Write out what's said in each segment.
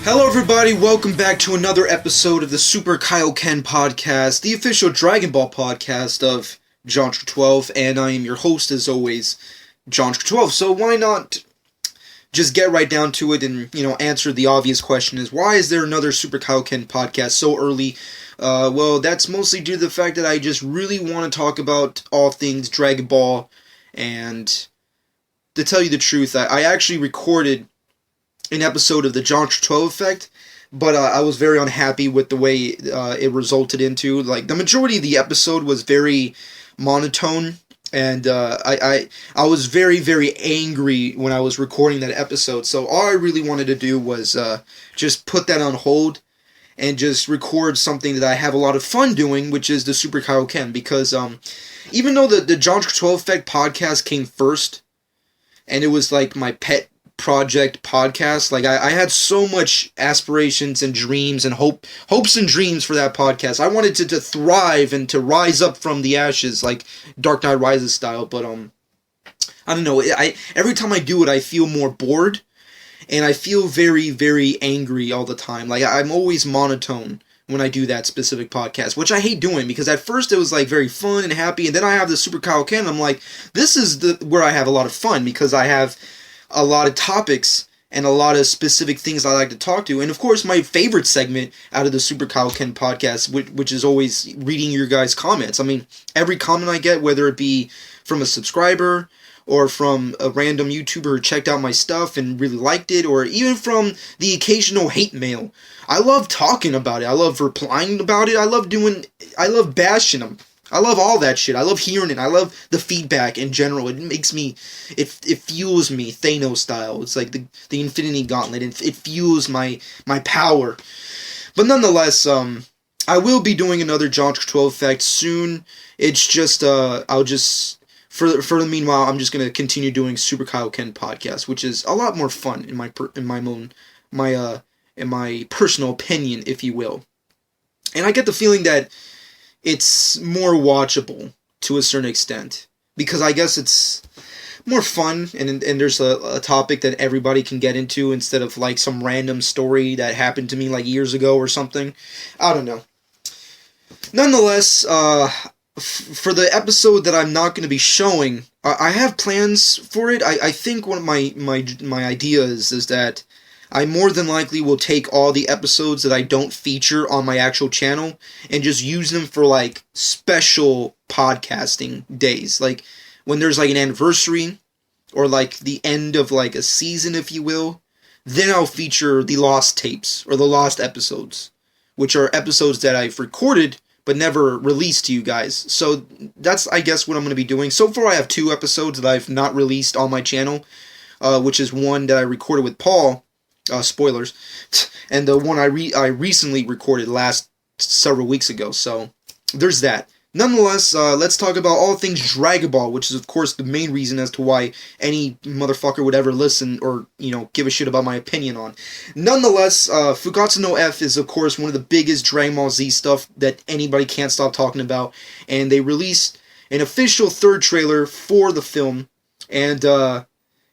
Hello everybody, welcome back to another episode of the Super Kaioken podcast, the official Dragon Ball podcast of John12, and I am your host as always, John12. So why not just get right down to it and, answer the obvious question is, why is there another Super Kaioken podcast so early? Well, that's mostly due to the fact that I just really want to talk about all things Dragon Ball, and to tell you the truth, I actually recorded an episode of the John 12 Effect, but I was very unhappy with the way it resulted into. Like, the majority of the episode was very monotone, and I was very, very angry when I was recording that episode, so all I really wanted to do was just put that on hold and just record something that I have a lot of fun doing, which is the Super Kaioken, because even though the John 12 Effect podcast came first, and it was like my pet project podcast, like I had so much aspirations and dreams and hopes and dreams for that podcast. I wanted to thrive and to rise up from the ashes, like Dark Knight Rises style, but I don't know, every time I do it I feel more bored, and I feel very, very angry all the time. Like, I'm always monotone when I do that specific podcast, which I hate doing, because at first it was like very fun and happy, and then I have the Super Kaioken, and I'm like, this is where I have a lot of fun, because I have a lot of topics and a lot of specific things I like to talk to. And of course, my favorite segment out of the Super Kaioken podcast, which is always reading your guys' comments. I mean, every comment I get, whether it be from a subscriber or from a random YouTuber who checked out my stuff and really liked it, or even from the occasional hate mail, I love talking about it. I love replying about it. I love bashing them. I love all that shit. I love hearing it. I love the feedback in general. It makes me, it fuels me, Thanos style. It's like the Infinity Gauntlet. It fuels my power. But nonetheless, I will be doing another John 12 Effect soon. It's just, I'll just, for the meanwhile, I'm just gonna continue doing Super Kaioken podcast, which is a lot more fun in my personal opinion, if you will. And I get the feeling that it's more watchable to a certain extent, because I guess it's more fun, and there's a topic that everybody can get into instead of like some random story that happened to me like years ago or something. I don't know. Nonetheless, for the episode that I'm not going to be showing, I have plans for it. I think one of my ideas is that I more than likely will take all the episodes that I don't feature on my actual channel and just use them for like special podcasting days. Like when there's like an anniversary or like the end of like a season, if you will, then I'll feature the lost tapes or the lost episodes, which are episodes that I've recorded but never released to you guys. So that's, I guess, what I'm going to be doing. So far I have 2 episodes that I've not released on my channel, which is one that I recorded with Paul. Spoilers, and the one I recently recorded last several weeks ago, so there's that. Nonetheless, let's talk about all things Dragon Ball, which is of course the main reason as to why any motherfucker would ever listen or, give a shit about my opinion on. Nonetheless, Fukkatsu no F is of course one of the biggest Dragon Ball Z stuff that anybody can't stop talking about, and they released an official 3rd trailer for the film, and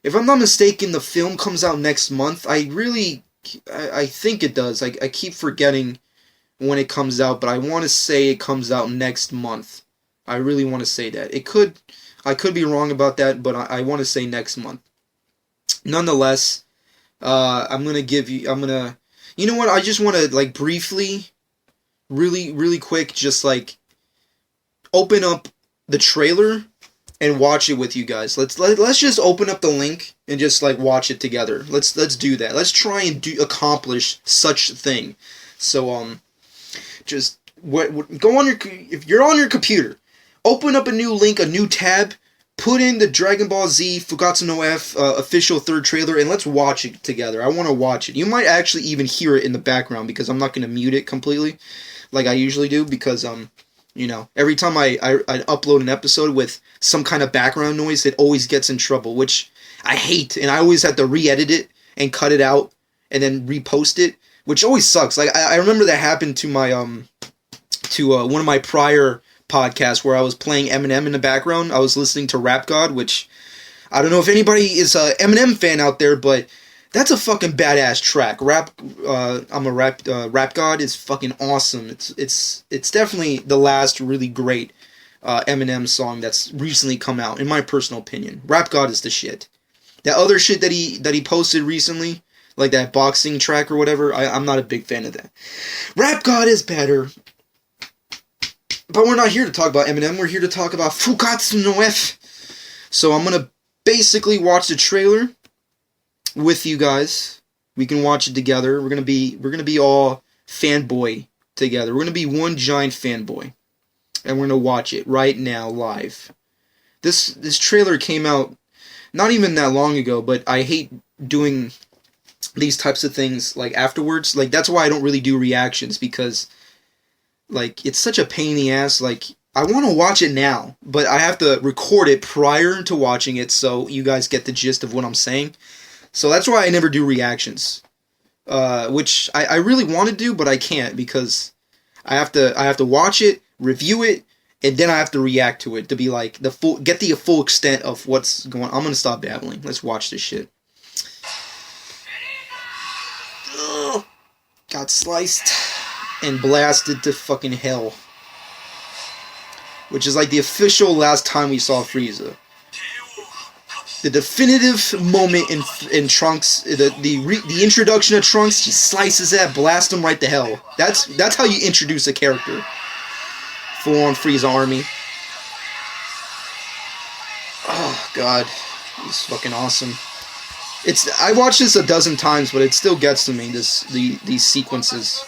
if I'm not mistaken, the film comes out next month. I think it does. I keep forgetting when it comes out, but I want to say it comes out next month. I really want to say that. I could be wrong about that, but I want to say next month. Nonetheless, you know what, I just want to, like, briefly, really quick, just, like, open up the trailer and watch it with you guys. Let's just open up the link and just like watch it together. Let's do that. Let's try and accomplish such a thing. So just go on if you're on your computer, open up a new link, a new tab, put in the Dragon Ball Z Fukkatsu no F official 3rd trailer, and let's watch it together. I want to watch it. You might actually even hear it in the background, because I'm not going to mute it completely like I usually do, because every time I upload an episode with some kind of background noise, it always gets in trouble, which I hate, and I always have to re-edit it and cut it out and then repost it, which always sucks. Like, I remember that happened to my one of my prior podcasts where I was playing Eminem in the background. I was listening to Rap God, which I don't know if anybody is a Eminem fan out there, but That's a fucking badass track. I'm a rap god is fucking awesome. It's definitely the last really great Eminem song that's recently come out, in my personal opinion. Rap God is the shit. That other shit that he posted recently, like that boxing track or whatever, I'm not a big fan of that. Rap God is better. But we're not here to talk about Eminem, we're here to talk about Fukkatsu no F. So I'm gonna basically watch the trailer with you guys. We can watch it together. We're gonna be all fanboy together. We're gonna be one giant fanboy. And we're gonna watch it right now live. This trailer came out not even that long ago, but I hate doing these types of things like afterwards. Like that's why I don't really do reactions, because like it's such a pain in the ass. Like I want to watch it now, but I have to record it prior to watching it so you guys get the gist of what I'm saying. So that's why I never do reactions, which I really want to do, but I can't because I have to watch it, review it, and then I have to react to it to be like get the full extent of what's going on. I'm gonna stop babbling. Let's watch this shit. Ugh. Got sliced and blasted to fucking hell. Which is like the official last time we saw Frieza. The definitive moment in Trunks, the introduction of Trunks, he slices that, blast him right to hell. That's how you introduce a character. Full-on Frieza army. Oh god, it's fucking awesome. I watched this a dozen times, but it still gets to me. These sequences.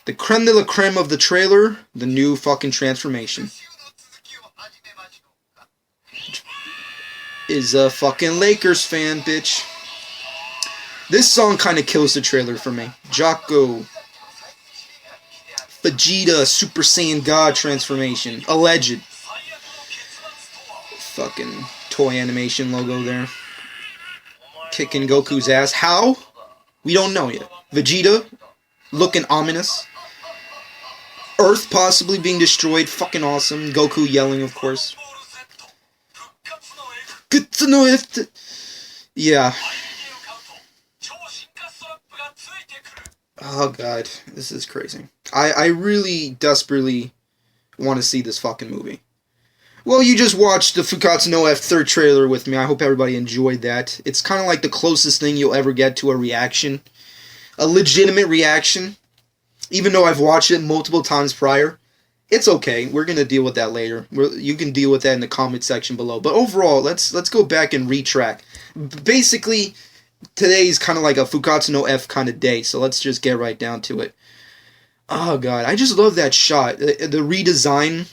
The creme de la creme of the trailer, the new fucking transformation. Is a fucking Lakers fan, bitch. This song kind of kills the trailer for me. Jocko. Vegeta Super Saiyan God transformation. Alleged. Fucking toy animation logo there. Kicking Goku's ass. How? We don't know yet. Vegeta looking ominous. Earth possibly being destroyed. Fucking awesome. Goku yelling, of course. Yeah. Oh god, this is crazy. I really desperately want to see this fucking movie. Well, you just watched the Fukkatsu no F third trailer with me. I hope everybody enjoyed that. It's kind of like the closest thing you'll ever get to a reaction. A legitimate reaction. Even though I've watched it multiple times prior. It's okay. We're going to deal with that later. You can deal with that in the comment section below. But overall, let's go back and retrack. Basically, today's kind of like a Fukkatsu no F kind of day. So let's just get right down to it. Oh god, I just love that shot. The redesign,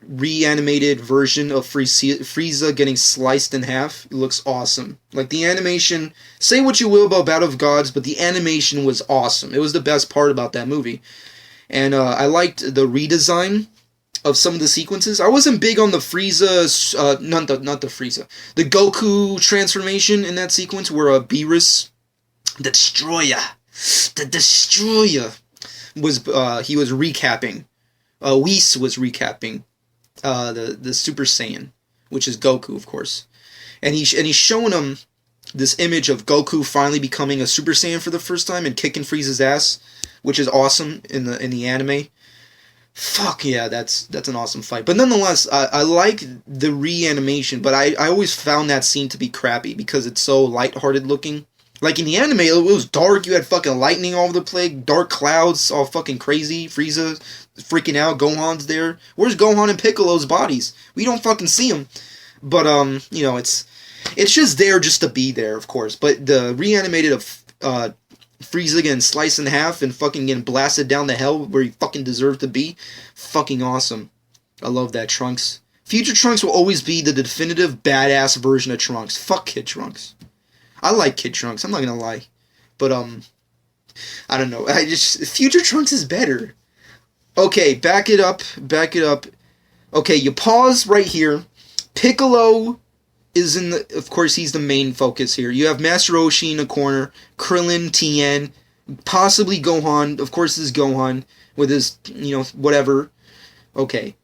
reanimated version of Frieza getting sliced in half. It looks awesome. Like the animation, say what you will about Battle of Gods, but the animation was awesome. It was the best part about that movie. And I liked the redesign of some of the sequences. I wasn't big on the Frieza, not the Frieza, the Goku transformation in that sequence where Beerus, the Destroyer, was he was recapping. Whis was recapping the Super Saiyan, which is Goku, of course, and he's showing him this image of Goku finally becoming a Super Saiyan for the first time and kicking Frieza's ass, which is awesome in the anime. Fuck yeah, that's an awesome fight. But nonetheless, I like the reanimation, but I always found that scene to be crappy because it's so lighthearted looking. Like in the anime, it was dark, you had fucking lightning all over the place, dark clouds, all fucking crazy, Frieza freaking out, Gohan's there. Where's Gohan and Piccolo's bodies? We don't fucking see them. But, you know, it's just there just to be there, of course. But the reanimated of Frieza getting sliced in half and fucking getting blasted down to hell where he fucking deserved to be, fucking awesome. I love that, Trunks. Future Trunks will always be the definitive badass version of Trunks. Fuck Kid Trunks. I like Kid Trunks, I'm not gonna lie. But, I don't know. Future Trunks is better. Okay, back it up. Okay, you pause right here. Piccolo is of course, he's the main focus here. You have Master Roshi in the corner, Krillin, Tien, possibly Gohan. Of course, this is Gohan with his, you know, whatever. Okay.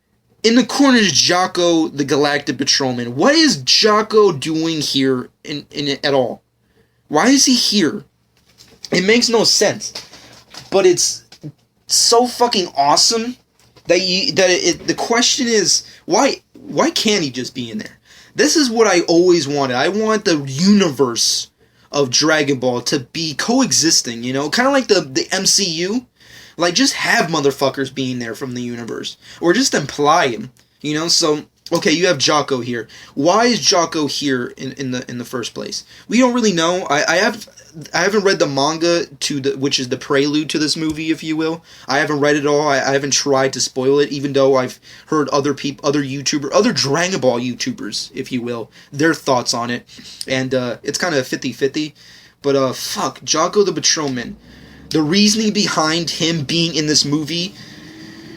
in the corner is Jocko, the Galactic Patrolman. What is Jocko doing here in it at all? Why is he here? It makes no sense. But it's so fucking awesome that the question is, why can't he just be in there? This is what I always wanted. I want the universe of Dragon Ball to be coexisting, you know? Kind of like the MCU. Like, just have motherfuckers being there from the universe. Or just imply them, you know? So, okay, you have Jocko here. Why is Jocko here in the first place? We don't really know. I haven't read the manga which is the prelude to this movie, if you will. I haven't read it all. I haven't tried to spoil it, even though I've heard other Dragon Ball YouTubers, if you will, their thoughts on it. And it's kind of 50-50. But fuck, Jocko the Patrolman. The reasoning behind him being in this movie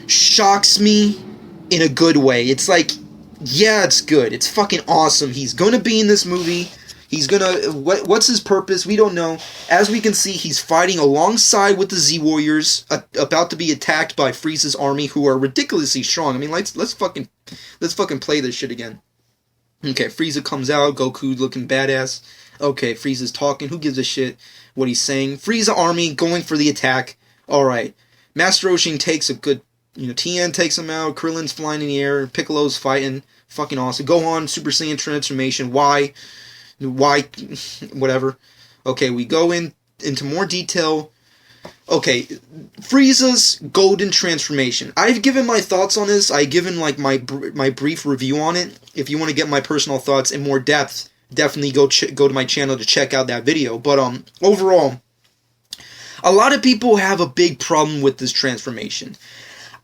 shocks me in a good way. It's like, yeah, it's good. It's fucking awesome. He's gonna be in this movie. He's gonna... What's his purpose? We don't know. As we can see, he's fighting alongside with the Z-Warriors, about to be attacked by Frieza's army, who are ridiculously strong. I mean, let's fucking play this shit again. Okay, Frieza comes out, Goku looking badass. Okay, Frieza's talking. Who gives a shit what he's saying? Frieza army going for the attack. Alright. Master Roshi takes a good... Tien takes him out. Krillin's flying in the air. Piccolo's fighting. Fucking awesome. Gohan, Super Saiyan transformation. Why? Whatever. Okay, we go into more detail. Okay, Frieza's golden transformation. I've given my thoughts on this. I've given like my brief review on it. If you want to get my personal thoughts in more depth, definitely go to my channel to check out that video. But overall, a lot of people have a big problem with this transformation.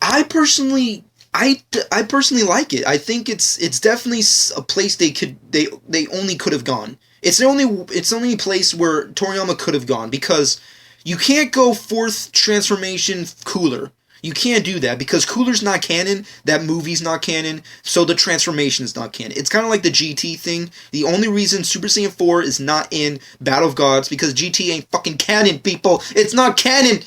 I personally like it. I think it's definitely a place they only could have gone. It's the only place where Toriyama could have gone, because you can't go fourth transformation Cooler. You can't do that because Cooler's not canon, that movie's not canon, so the transformation is not canon. It's kind of like the GT thing. The only reason Super Saiyan 4 is not in Battle of Gods because GT ain't fucking canon, people. It's not canon.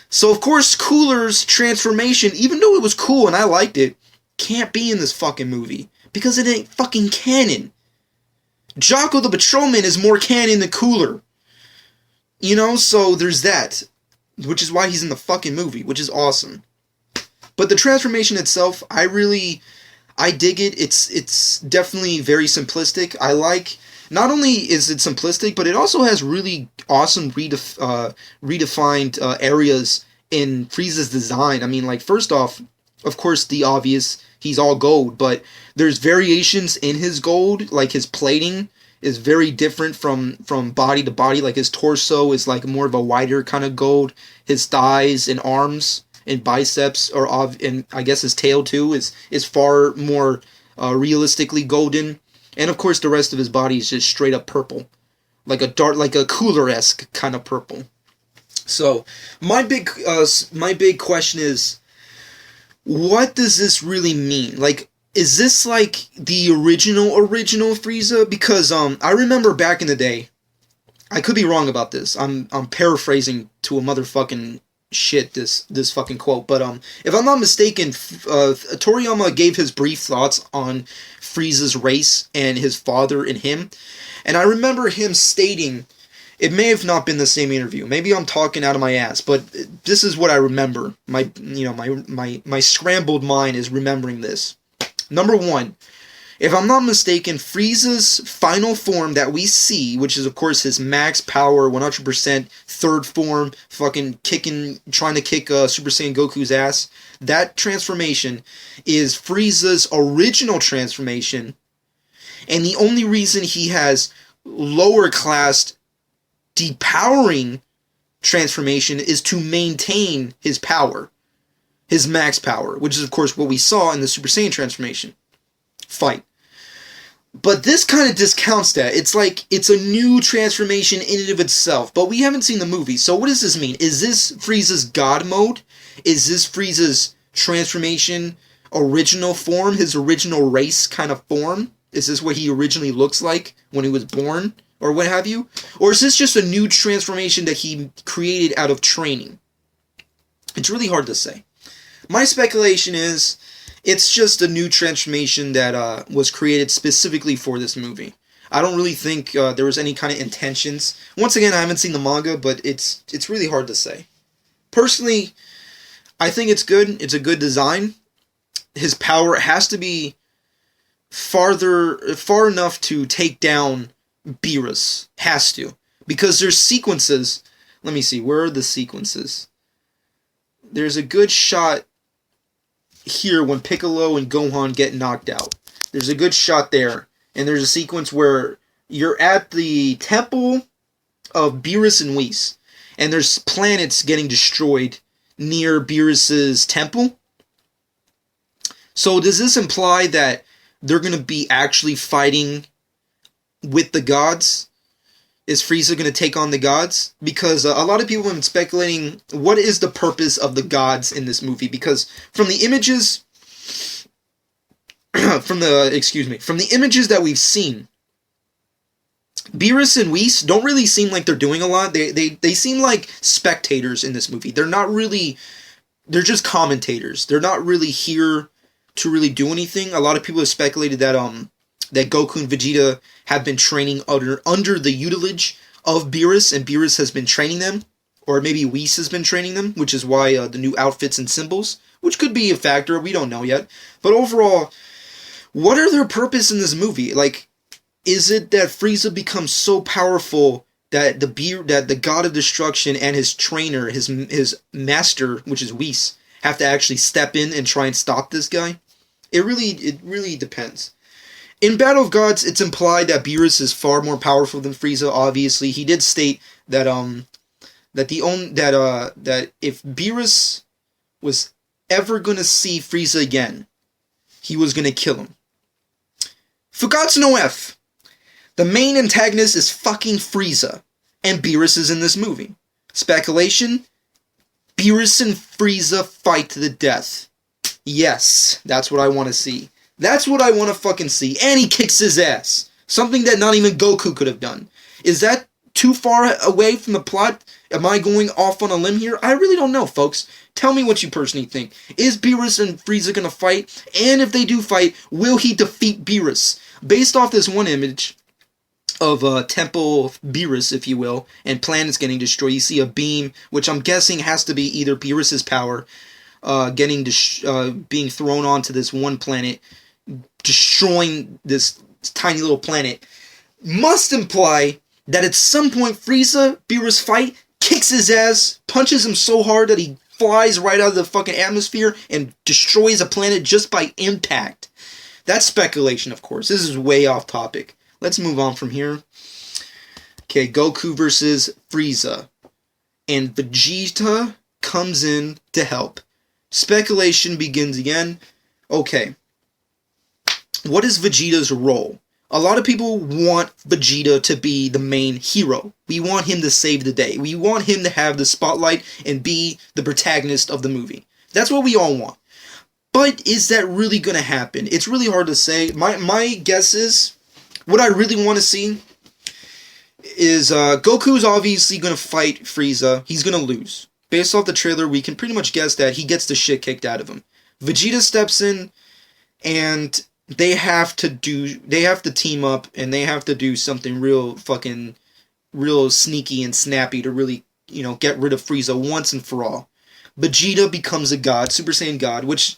So of course Cooler's transformation, even though it was cool and I liked it, can't be in this fucking movie because it ain't fucking canon. Jocko the Patrolman is more canon than Cooler. So there's that. Which is why he's in the fucking movie, which is awesome. But the transformation itself, I dig it. It's definitely very simplistic. I like, not only is it simplistic, but it also has really awesome redefined areas in Frieza's design. I mean, like, first off, of course, the obvious, he's all gold, but there's variations in his gold, like his plating is very different from body to body. Like his torso is like more of a wider kind of gold. His thighs and arms and biceps and I guess his tail too is far more realistically golden. And of course the rest of his body is just straight up purple, like a Cooler-esque kind of purple. So my big question is, what does this really mean? Like, is this like the original Frieza? Because I remember back in the day, I could be wrong about this. I'm paraphrasing to a motherfucking shit this fucking quote, but if I'm not mistaken, Toriyama gave his brief thoughts on Frieza's race and his father and him, and I remember him stating, it may have not been the same interview. Maybe I'm talking out of my ass, but this is what I remember. My scrambled mind is remembering this. Number one, if I'm not mistaken, Frieza's final form that we see, which is of course his max power, 100% third form, fucking trying to kick Super Saiyan Goku's ass, that transformation is Frieza's original transformation, and the only reason he has lower class depowering transformation is to maintain his power. His max power, which is of course what we saw in the Super Saiyan transformation fight. But this kind of discounts that. It's like, it's a new transformation in and of itself, but we haven't seen the movie, so what does this mean? Is this Frieza's God mode? Is this Frieza's transformation original form, his original race kind of form? Is this what he originally looks like when he was born, or what have you? Or is this just a new transformation that he created out of training? It's really hard to say. My speculation is It's just a new transformation that was created specifically for this movie. I don't really think there was any kind of intentions. Once again, I haven't seen the manga, but it's really hard to say. Personally, I think it's good. It's a good design. His power has to be far enough to take down Beerus. Has to. Because there's sequences. Let me see, where are the sequences? There's a good shot here when Piccolo and Gohan get knocked out. There's a good shot there. And there's a sequence where you're at the temple of Beerus and Whis. And there's planets getting destroyed near Beerus's temple. So does this imply that they're going to be actually fighting with the gods? Is Frieza going to take on the gods? Because a lot of people have been speculating, what is the purpose of the gods in this movie? Because from the images... from the images that we've seen, Beerus and Whis don't really seem like they're doing a lot. They seem like spectators in this movie. They're just commentators. They're not really here to really do anything. A lot of people have speculated that that Goku and Vegeta have been training under the tutelage of Beerus, and Beerus has been training them, or maybe Whis has been training them, which is why the new outfits and symbols, which could be a factor. We don't know yet. But overall, what are their purpose in this movie? Like, is it that Frieza becomes so powerful that the God of Destruction and his trainer, his master, which is Whis, have to actually step in and try and stop this guy? It really depends. In Battle of Gods, it's implied that Beerus is far more powerful than Frieza. Obviously, he did state that that if Beerus was ever going to see Frieza again, he was going to kill him. Fukkatsu no F. The main antagonist is fucking Frieza, and Beerus is in this movie. Speculation: Beerus and Frieza fight to the death. Yes, that's what I want to see. That's what I want to fucking see. And he kicks his ass. Something that not even Goku could have done. Is that too far away from the plot? Am I going off on a limb here? I really don't know, folks. Tell me what you personally think. Is Beerus and Frieza gonna fight? And if they do fight, will he defeat Beerus? Based off this one image of Temple Beerus, if you will, and planets getting destroyed, you see a beam, which I'm guessing has to be either Beerus's power, being thrown onto this one planet, destroying this tiny little planet, must imply that at some point Frieza, Beerus fight, kicks his ass, punches him so hard that he flies right out of the fucking atmosphere and destroys a planet just by impact. That's speculation, of course. This is way off topic. Let's move on from here. Okay, Goku versus Frieza. And Vegeta comes in to help. Speculation begins again. Okay. What is Vegeta's role? A lot of people want Vegeta to be the main hero. We want him to save the day. We want him to have the spotlight and be the protagonist of the movie. That's what we all want. But is that really going to happen? It's really hard to say. My guess is, what I really want to see is Goku's obviously going to fight Frieza. He's going to lose. Based off the trailer, we can pretty much guess that he gets the shit kicked out of him. Vegeta steps in, and they have to team up, and they have to do something real sneaky and snappy to really, get rid of Frieza once and for all. Vegeta becomes a god, Super Saiyan God, which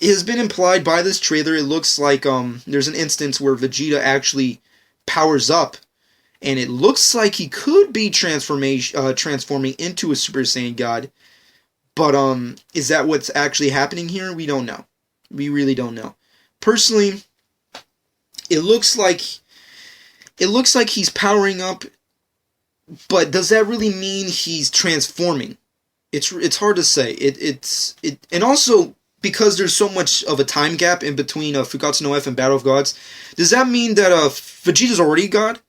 has been implied by this trailer. It looks like there's an instance where Vegeta actually powers up, and it looks like he could be transforming into a Super Saiyan God. But is that what's actually happening here? We don't know. We really don't know. Personally, it looks like he's powering up, but does that really mean he's transforming? It's hard to say. And also, because there's so much of a time gap in between Fukkatsu no F and Battle of Gods, does that mean that Vegeta's already a god,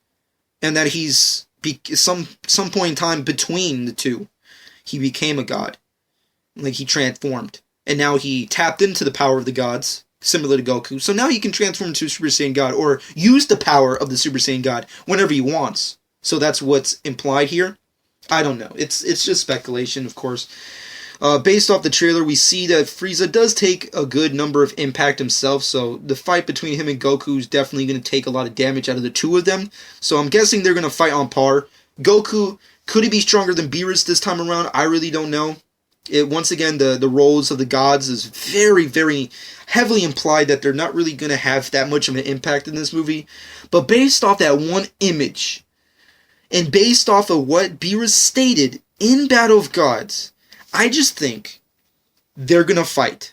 and that he's some point in time between the two, he became a god, like he transformed, and now he tapped into the power of the gods, similar to Goku. So now he can transform into a Super Saiyan God, or use the power of the Super Saiyan God whenever he wants. So that's what's implied here. I don't know. It's just speculation, of course. Based off the trailer, we see that Frieza does take a good number of impact himself, so the fight between him and Goku is definitely going to take a lot of damage out of the two of them. So I'm guessing they're going to fight on par. Goku, could he be stronger than Beerus this time around? I really don't know. Once again, the roles of the gods is very, very heavily implied that they're not really going to have that much of an impact in this movie. But based off that one image, and based off of what Beerus stated in Battle of Gods, I just think they're going to fight.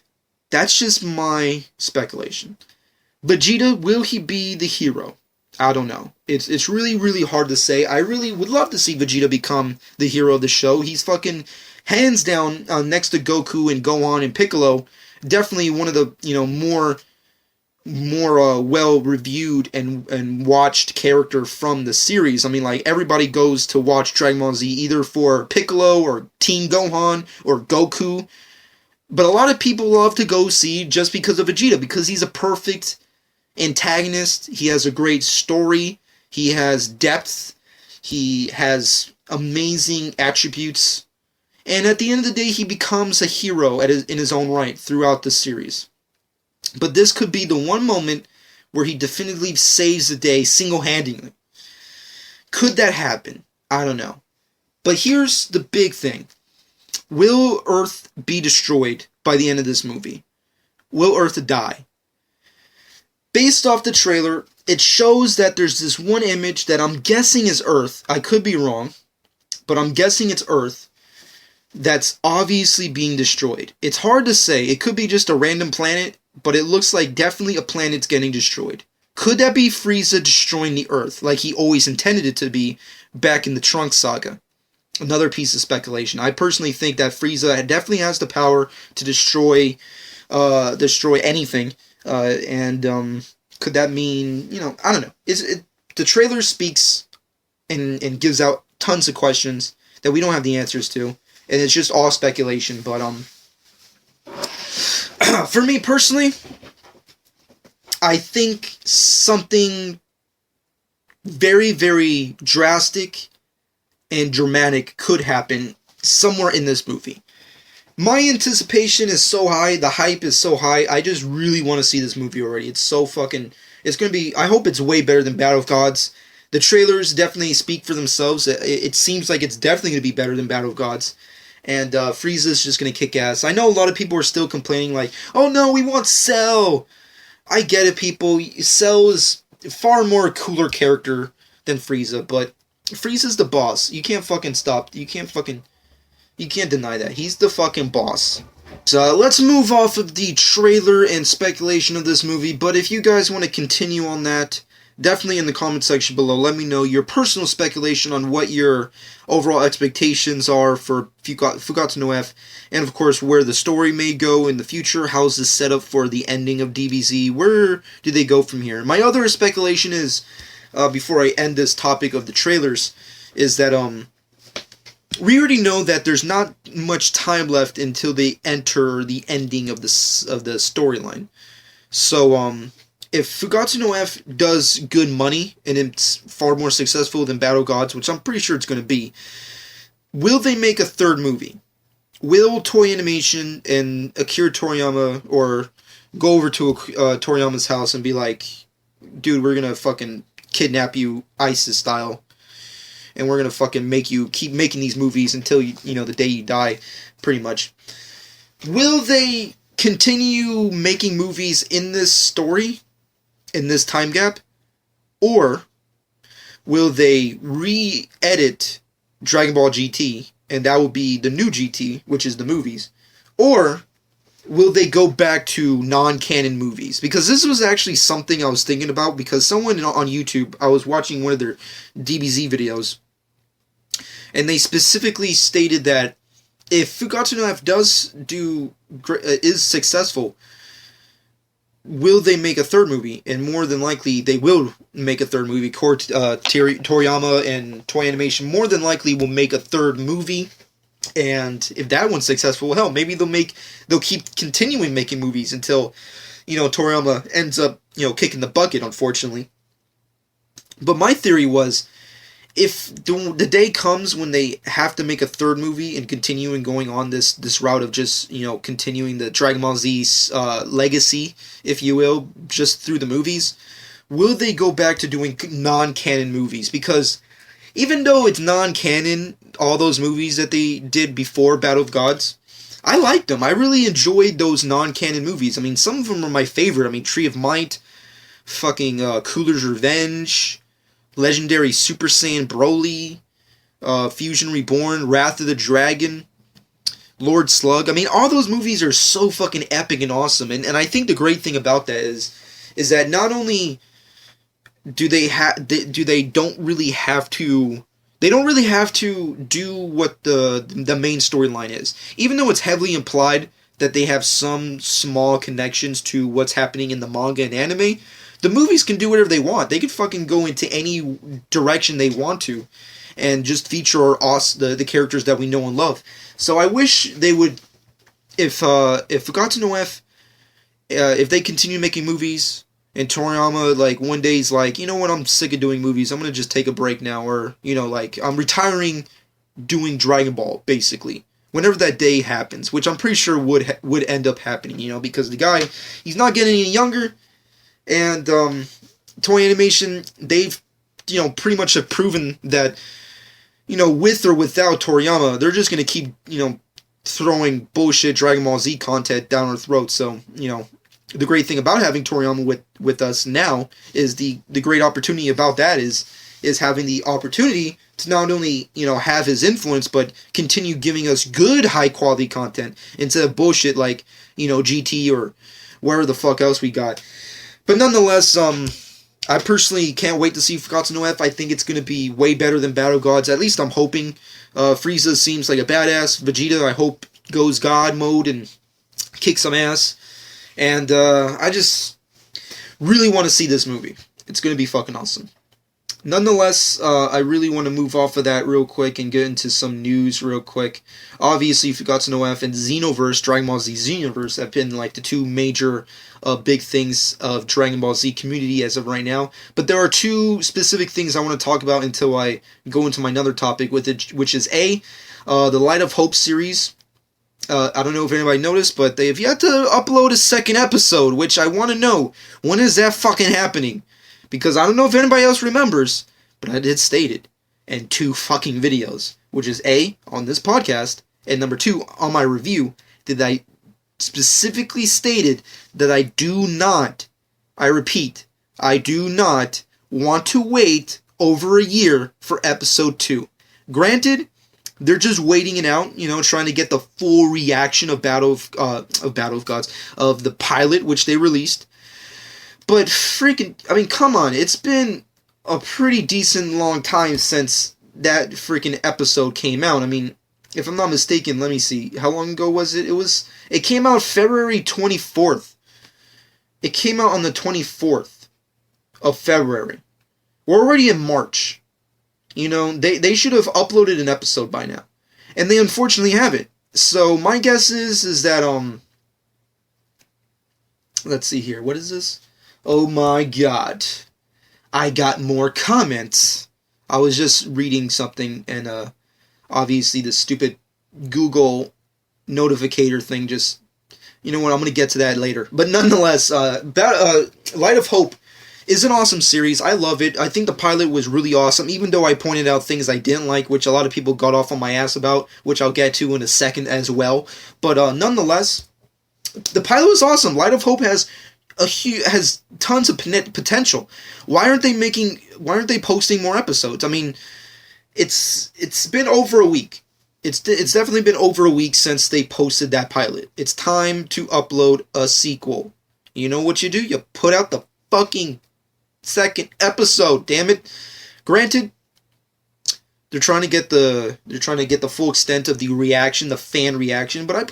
That's just my speculation. Vegeta, will he be the hero? I don't know. It's really, really hard to say. I really would love to see Vegeta become the hero of the show. He's fucking, hands down, next to Goku and Gohan and Piccolo, definitely one of the, more well-reviewed and watched character from the series. I mean, like, everybody goes to watch Dragon Ball Z either for Piccolo or Team Gohan or Goku. But a lot of people love to go see just because of Vegeta, because he's a perfect antagonist. He has a great story. He has depth. He has amazing attributes. And at the end of the day, he becomes a hero in his own right throughout the series. But this could be the one moment where he definitively saves the day single-handedly. Could that happen? I don't know. But here's the big thing. Will Earth be destroyed by the end of this movie? Will Earth die? Based off the trailer, it shows that there's this one image that I'm guessing is Earth. I could be wrong, but I'm guessing it's Earth that's obviously being destroyed. It's hard to say. It could be just a random planet, but it looks like definitely a planet's getting destroyed. Could that be Frieza destroying the Earth, like he always intended it to be back in the Trunks saga? Another piece of speculation. I personally think that Frieza definitely has the power to destroy anything. Could that mean, I don't know. The trailer speaks and gives out tons of questions that we don't have the answers to, and it's just all speculation. But for me personally, I think something very, very drastic and dramatic could happen somewhere in this movie. My anticipation is so high, the hype is so high, I just really want to see this movie already. It's so fucking, it's going to be, I hope it's way better than Battle of Gods. The trailers definitely speak for themselves. It seems like it's definitely going to be better than Battle of Gods. And Frieza's just going to kick ass. I know a lot of people are still complaining like, oh no, we want Cell. I get it, people. Cell is a far more cooler character than Frieza, but Frieza's the boss. You can't fucking stop. You can't deny that. He's the fucking boss. So let's move off of the trailer and speculation of this movie, but if you guys want to continue on that, definitely in the comment section below, let me know your personal speculation on what your overall expectations are for Fukkatsu no F, and of course where the story may go in the future. How's this set up for the ending of DBZ? Where do they go from here? My other speculation is, before I end this topic of the trailers, is that we already know that there's not much time left until they enter the ending of the storyline. So if Fukkatsu no F does good money and it's far more successful than Battle Gods, which I'm pretty sure it's going to be, will they make a third movie? Will Toei Animation and Akira Toriyama or go over to Toriyama's house and be like, dude, we're going to fucking kidnap you ISIS style, and we're going to fucking make you keep making these movies until the day you die, pretty much. Will they continue making movies in this story, in this time gap? Or will they re-edit Dragon Ball GT, and that will be the new GT, which is the movies? Or will they go back to non-canon movies? Because this was actually something I was thinking about, because someone on YouTube, I was watching one of their DBZ videos, and they specifically stated that if Fukkatsu no F is successful, will they make a third movie? And more than likely, they will make a third movie. Toriyama and Toei Animation more than likely will make a third movie. And if that one's successful, hell, maybe they'll keep continuing making movies until, Toriyama ends up, kicking the bucket, unfortunately. But my theory was, if the day comes when they have to make a third movie and continuing going on this route of just, continuing the Dragon Ball Z legacy, if you will, just through the movies, will they go back to doing non-canon movies? Because even though it's non-canon, all those movies that they did before Battle of Gods, I liked them. I really enjoyed those non-canon movies. I mean, some of them are my favorite. I mean, Tree of Might, fucking Cooler's Revenge, Legendary Super Saiyan Broly, Fusion Reborn, Wrath of the Dragon, Lord Slug. I mean, all those movies are so fucking epic and awesome. And I think the great thing about that is that not only do they don't really have to do what the main storyline is. Even though it's heavily implied that they have some small connections to what's happening in the manga and anime, the movies can do whatever they want. They could fucking go into any direction they want to and just feature us, the characters that we know and love. So I wish they would, if Fukkatsu no F, if they continue making movies, and Toriyama, like, one day he's like, you know what, I'm sick of doing movies, I'm gonna just take a break now, or, like, I'm retiring doing Dragon Ball, basically. Whenever that day happens, which I'm pretty sure would end up happening, because the guy, he's not getting any younger, and, Toei Animation, they've, pretty much have proven that, with or without Toriyama, they're just gonna keep, throwing bullshit Dragon Ball Z content down our throats, so, the great thing about having Toriyama with us now is the great opportunity about that is having the opportunity to not only, have his influence, but continue giving us good high quality content instead of bullshit like, GT or wherever the fuck else we got. But nonetheless, I personally can't wait to see Fukkatsu no F. I think it's going to be way better than Battle of Gods. At least I'm hoping. Frieza seems like a badass. Vegeta, I hope, goes God mode and kicks some ass. And I just really want to see this movie. It's going to be fucking awesome. Nonetheless, I really want to move off of that real quick and get into some news real quick. Obviously, Fukkatsu no F and Xenoverse, Dragon Ball Z Xenoverse, have been like the two major big things of Dragon Ball Z community as of right now. But there are two specific things I want to talk about until I go into my another topic with it, which is the Light of Hope series. I don't know if anybody noticed, but they have yet to upload a second episode, which I want to know. When is that fucking happening? Because I don't know if anybody else remembers, but I did state it in 2 fucking videos, which is A, on this podcast, and number 2, on my review, that I specifically stated that I do not, I repeat, I do not want to wait over a year for episode 2. Granted, they're just waiting it out, trying to get the full reaction of Battle of Gods, of the pilot, which they released. But freaking, I mean, come on, it's been a pretty decent long time since that freaking episode came out. I mean, if I'm not mistaken, let me see, how long ago was it? It came out February 24th. It came out on the 24th of February. We're already in March. They should have uploaded an episode by now. And they unfortunately haven't. So my guess is that, let's see here, what is this? Oh my god. I got more comments. I was just reading something, and obviously the stupid Google notificator thing just, you know what, I'm going to get to that later. But nonetheless, Light of Hope is an awesome series. I love it. I think the pilot was really awesome, even though I pointed out things I didn't like, which a lot of people got off on my ass about, which I'll get to in a second as well. But nonetheless, the pilot was awesome. Light of Hope has tons of potential. Why aren't they posting more episodes? I mean, it's been over a week. It's definitely been over a week since they posted that pilot. It's time to upload a sequel. You know what you do? You put out the fucking second episode, damn it. Granted, they're trying to get the full extent of the reaction, the fan reaction, but I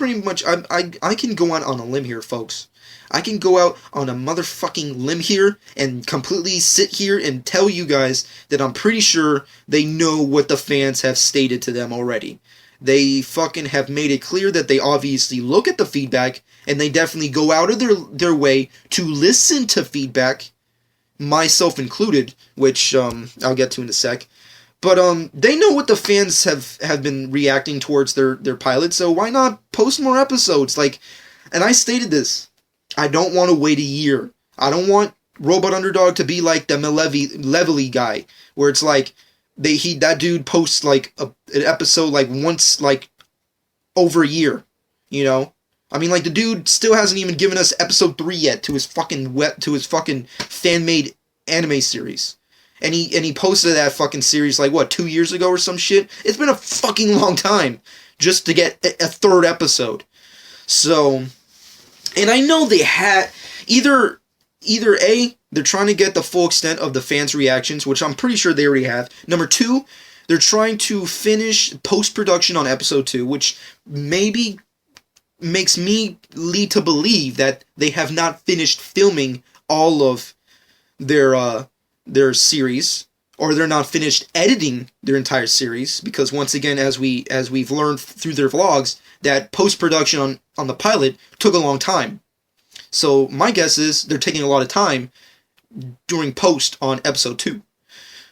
can go on a limb here, folks. I can go out on a motherfucking limb here and completely sit here and tell you guys that I'm pretty sure they know what the fans have stated to them already. They fucking have made it clear that they obviously look at the feedback, and they definitely go out of their way to listen to feedback, myself included, which I'll get to in a sec. But they know what the fans have been reacting towards their pilot, so why not post more episodes? Like, and I stated this. I don't want to wait a year. I don't want Robot Underdog to be like the Levely guy, where it's like that dude posts like an episode like once like over a year, you know? I mean, like, the dude still hasn't even given us episode 3 yet to his fucking fan-made anime series. And he posted that fucking series, like, what, 2 years ago or some shit? It's been a fucking long time just to get a third episode. So, and I know they had, either A, they're trying to get the full extent of the fans' reactions, which I'm pretty sure they already have. Number 2, they're trying to finish post-production on episode 2, which maybe makes me lead to believe that they have not finished filming all of their series, or they're not finished editing their entire series, because once again, as we've learned through their vlogs, that post-production on the pilot took a long time. So my guess is they're taking a lot of time during post on episode 2.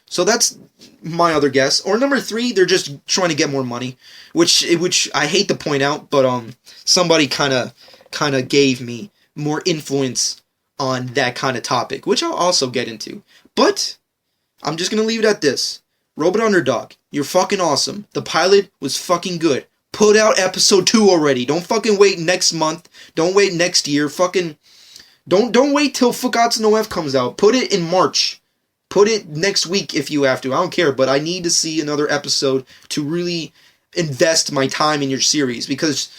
So that's my other guess. Or number 3, they're just trying to get more money, which I hate to point out, but somebody kind of gave me more influence on that kind of topic, which I'll also get into. But I'm just going to leave it at this. Robot Underdog, you're fucking awesome. The pilot was fucking good. Put out episode 2 already. Don't fucking wait next month. Don't wait next year. Fucking don't wait till Fukkatsu no F comes out. Put it in March. Put it next week if you have to. I don't care, but I need to see another episode to really invest my time in your series, because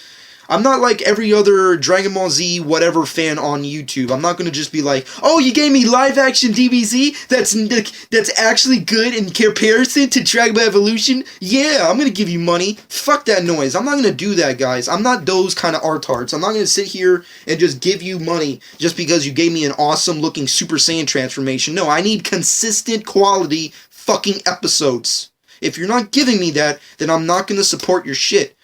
I'm not like every other Dragon Ball Z whatever fan on YouTube. I'm not going to just be like, oh, you gave me live action DBZ that's actually good in comparison to Dragon Ball Evolution? Yeah, I'm going to give you money. Fuck that noise. I'm not going to do that, guys. I'm not those kind of artards. I'm not going to sit here and just give you money just because you gave me an awesome looking Super Saiyan transformation. No, I need consistent quality fucking episodes. If you're not giving me that, then I'm not going to support your shit.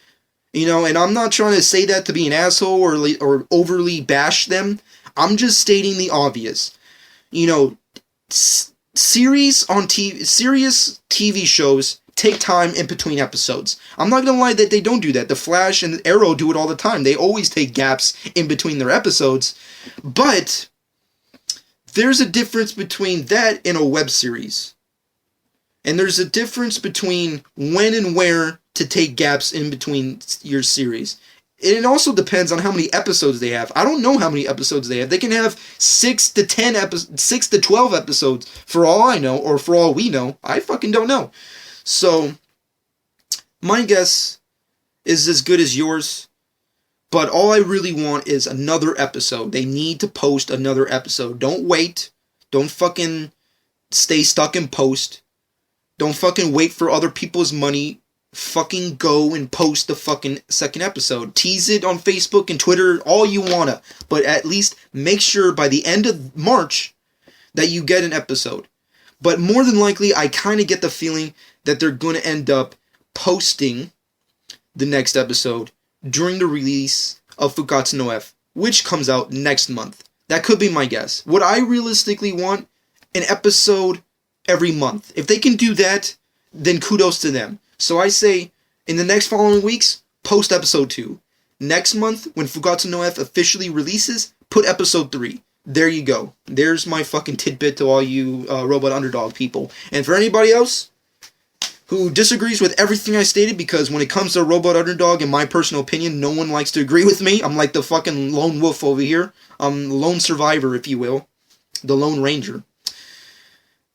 You know, and I'm not trying to say that to be an asshole or overly bash them. I'm just stating the obvious. You know, serious TV shows take time in between episodes. I'm not gonna lie that they don't do that. The Flash and Arrow do it all the time. They always take gaps in between their episodes. But there's a difference between that and a web series. And there's a difference between when and where to take gaps in between your series. And it also depends on how many episodes they have. I don't know how many episodes they have. They can have 6 to 12 episodes for all I know, or for all we know. I fucking don't know. So, my guess is as good as yours. But all I really want is another episode. They need to post another episode. Don't wait. Don't fucking stay stuck in post. Don't fucking wait for other people's money. Fucking go and post the fucking second episode. Tease it on Facebook and Twitter all you wanna. But at least make sure by the end of March that you get an episode. But more than likely, I kind of get the feeling that they're going to end up posting the next episode during the release of Fukkatsu no F, which comes out next month. That could be my guess. What I realistically want, an episode every month. If they can do that, then kudos to them. So I say, in the next following weeks, post episode 2. Next month, when Fukkatsu no F officially releases, put episode 3. There you go. There's my fucking tidbit to all you Robot Underdog people. And for anybody else who disagrees with everything I stated, because when it comes to Robot Underdog, in my personal opinion, no one likes to agree with me. I'm like the fucking lone wolf over here. I'm the lone survivor, if you will. The Lone Ranger.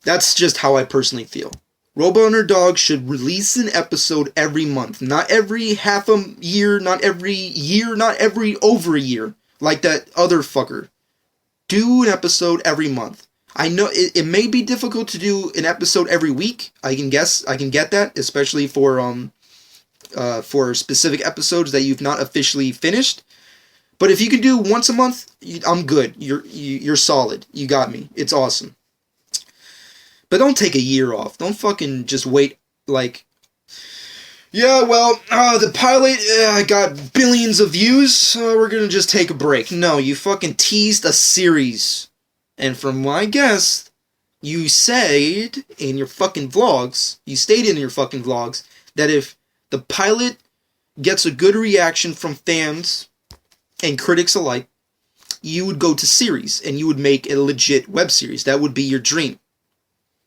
That's just how I personally feel. Robot Underdog should release an episode every month. Not every half a year, not every year, not every over a year. Like that other fucker. Do an episode every month. I know it may be difficult to do an episode every week. I can get that, especially for specific episodes that you've not officially finished. But if you can do once a month, I'm good. You're solid. You got me. It's awesome. But don't take a year off. Don't fucking just wait like, yeah, well, the pilot got billions of views, so we're gonna just take a break. No, you fucking teased a series. And from my guess, you said in your fucking vlogs, you stated in your fucking vlogs, that if the pilot gets a good reaction from fans and critics alike, you would go to series and you would make a legit web series. That would be your dream.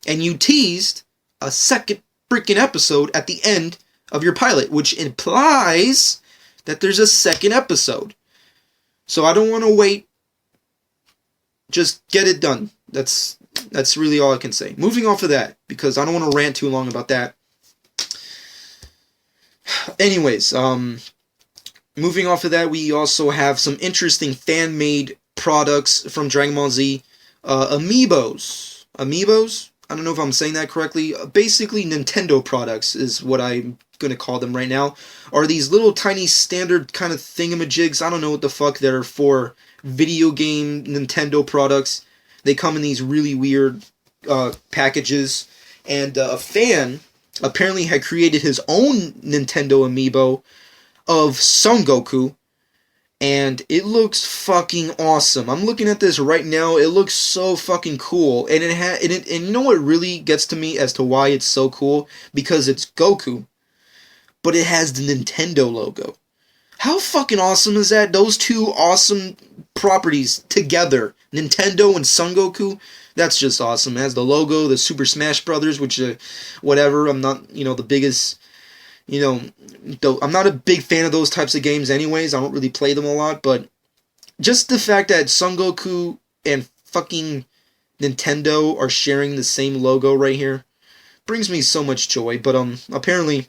And you teased a second freaking episode at the end of your pilot, which implies that there's a second episode. So I don't want to wait. Just get it done. That's really all I can say. Moving off of that, because I don't want to rant too long about that. Anyways, moving off of that, we also have some interesting fan-made products from Dragon Ball Z. Amiibos. Amiibos? I don't know if I'm saying that correctly. Basically, Nintendo products is what I'm going to call them right now. Are these little tiny standard kind of thingamajigs. I don't know what the fuck that are for video game Nintendo products. They come in these really weird packages. And a fan apparently had created his own Nintendo Amiibo of Son Goku. And it looks fucking awesome. I'm looking at this right now. It looks so fucking cool. And and you know what really gets to me as to why it's so cool? Because it's Goku, but it has the Nintendo logo. How fucking awesome is that? Those two awesome properties together, Nintendo and Son Goku. That's just awesome. It has the logo, the Super Smash Brothers, which whatever. I'm not, the biggest. I'm not a big fan of those types of games anyways. I don't really play them a lot, but just the fact that Son Goku and fucking Nintendo are sharing the same logo right here brings me so much joy. But apparently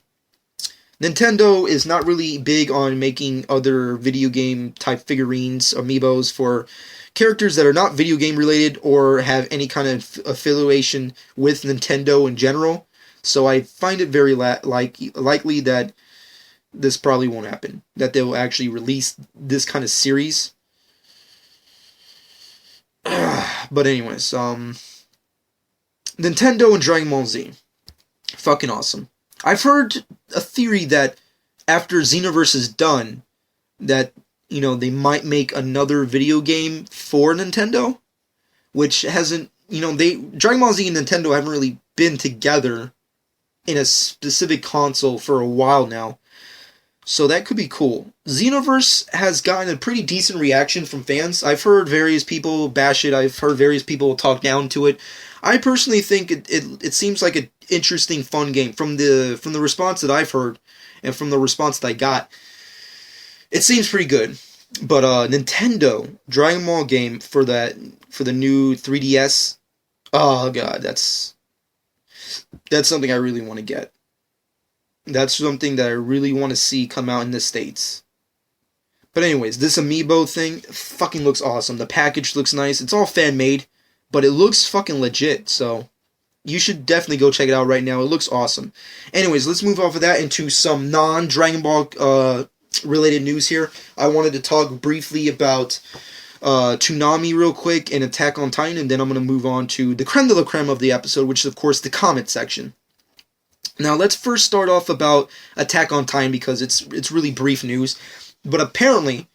Nintendo is not really big on making other video game type figurines, amiibos, for characters that are not video game related or have any kind of affiliation with Nintendo in general. So I find it very likely that this probably won't happen. That they will actually release this kind of series. But anyways, Nintendo and Dragon Ball Z. Fucking awesome. I've heard a theory that after Xenoverse is done, that, they might make another video game for Nintendo. Which hasn't, Dragon Ball Z and Nintendo haven't really been together in a specific console for a while now. So that could be cool. Xenoverse has gotten a pretty decent reaction from fans. I've heard various people bash it. I've heard various people talk down to it. I personally think it seems like an interesting, fun game. From the response that I've heard and from the response that I got, it seems pretty good. But Nintendo Dragon Ball game for the new 3DS, oh god, that's something I really want to get. That's something that I really want to see come out in the States. But anyways, this Amiibo thing fucking looks awesome. The package looks nice. It's all fan-made, but it looks fucking legit. So you should definitely go check it out right now. It looks awesome. Anyways, let's move off of that into some non-Dragon Ball related news here. I wanted to talk briefly about Toonami real quick and Attack on Titan, and then I'm going to move on to the creme de la creme of the episode, which is, of course, the comment section. Now, let's first start off about Attack on Titan, because it's really brief news. But apparently,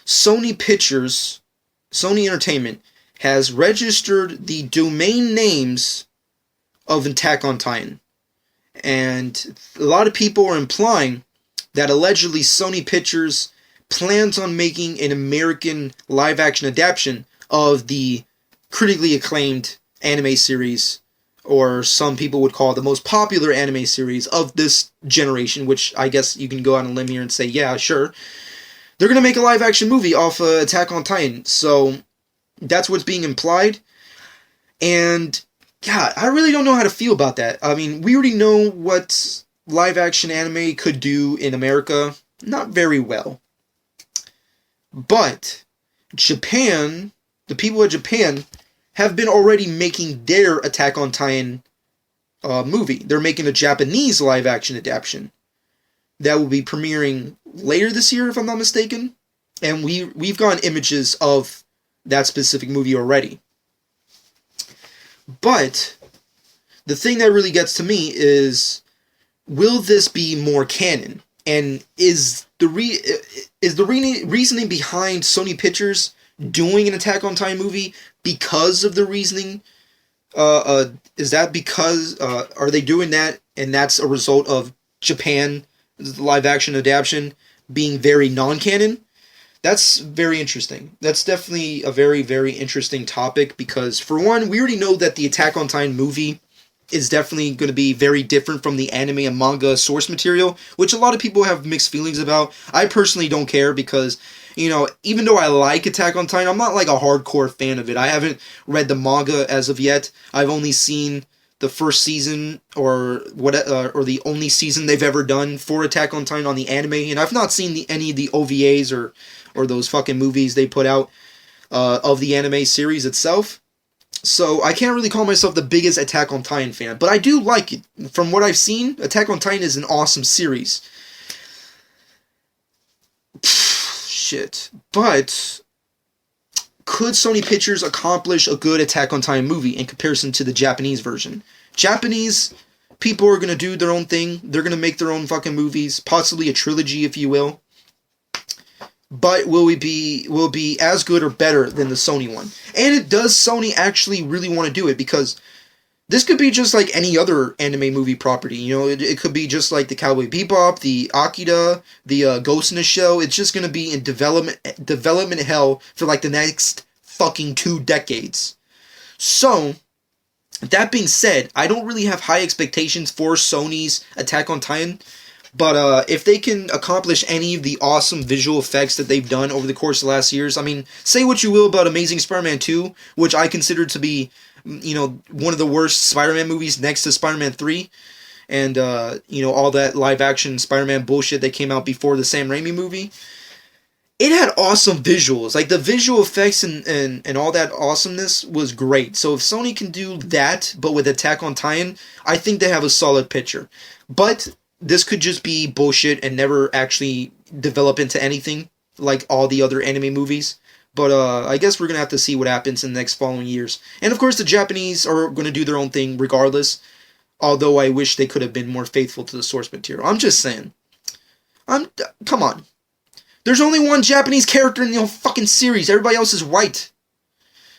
Sony Entertainment, has registered the domain names of Attack on Titan. And a lot of people are implying that allegedly Sony Pictures plans on making an American live-action adaptation of the critically acclaimed anime series, or some people would call the most popular anime series of this generation, which I guess you can go out on a limb here and say, yeah, sure. They're going to make a live-action movie off Attack on Titan, so that's what's being implied. And, God, I really don't know how to feel about that. I mean, we already know what live-action anime could do in America. Not very well. But Japan, the people of Japan, have been already making their Attack on Titan movie. They're making a Japanese live-action adaptation that will be premiering later this year, if I'm not mistaken. And we've gotten images of that specific movie already. But the thing that really gets to me is, will this be more canon? And is the reasoning behind Sony Pictures doing an Attack on Titan movie because of the reasoning Is that because are they doing that and that's a result of Japan live action adaptation being very non-canon? That's very interesting. That's definitely a very, very interesting topic because, for one, we already know that the Attack on Titan movie is definitely going to be very different from the anime and manga source material, which a lot of people have mixed feelings about. I personally don't care because, even though I like Attack on Titan, I'm not like a hardcore fan of it. I haven't read the manga as of yet. I've only seen the first season or the only season they've ever done for Attack on Titan on the anime, and I've not seen any of the OVAs or those fucking movies they put out of the anime series itself. So I can't really call myself the biggest Attack on Titan fan, but I do like it. From what I've seen, Attack on Titan is an awesome series. Shit. But could Sony Pictures accomplish a good Attack on Titan movie in comparison to the Japanese version? Japanese people are going to do their own thing. They're going to make their own fucking movies, possibly a trilogy, if you will. But will it be as good or better than the Sony one? And does Sony actually really want to do it? Because this could be just like any other anime movie property. It could be just like the Cowboy Bebop, the Akira, the Ghost in the Shell. It's just going to be in development hell for like the next fucking 2 decades. So, that being said, I don't really have high expectations for Sony's Attack on Titan. But if they can accomplish any of the awesome visual effects that they've done over the course of the last years, I mean, say what you will about Amazing Spider-Man 2, which I consider to be, one of the worst Spider-Man movies next to Spider-Man 3, and, all that live-action Spider-Man bullshit that came out before the Sam Raimi movie. It had awesome visuals. Like, the visual effects and all that awesomeness was great. So if Sony can do that, but with Attack on Titan, I think they have a solid picture. But this could just be bullshit and never actually develop into anything like all the other anime movies. But I guess we're going to have to see what happens in the next following years. And of course the Japanese are going to do their own thing regardless. Although I wish they could have been more faithful to the source material. I'm just saying. Come on. There's only one Japanese character in the whole fucking series. Everybody else is white.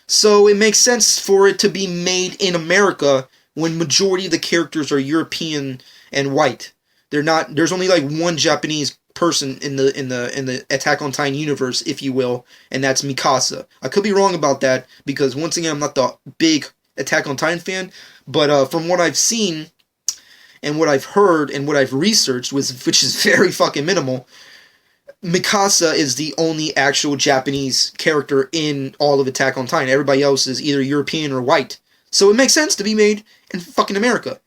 So it makes sense for it to be made in America when majority of the characters are European and white. There's only like one Japanese person in the Attack on Titan universe, if you will, and that's Mikasa. I could be wrong about that because once again I'm not the big Attack on Titan fan, but from what I've seen and what I've heard and what I've researched, which is very fucking minimal, Mikasa is the only actual Japanese character in all of Attack on Titan. Everybody else is either European or white. So it makes sense to be made in fucking America.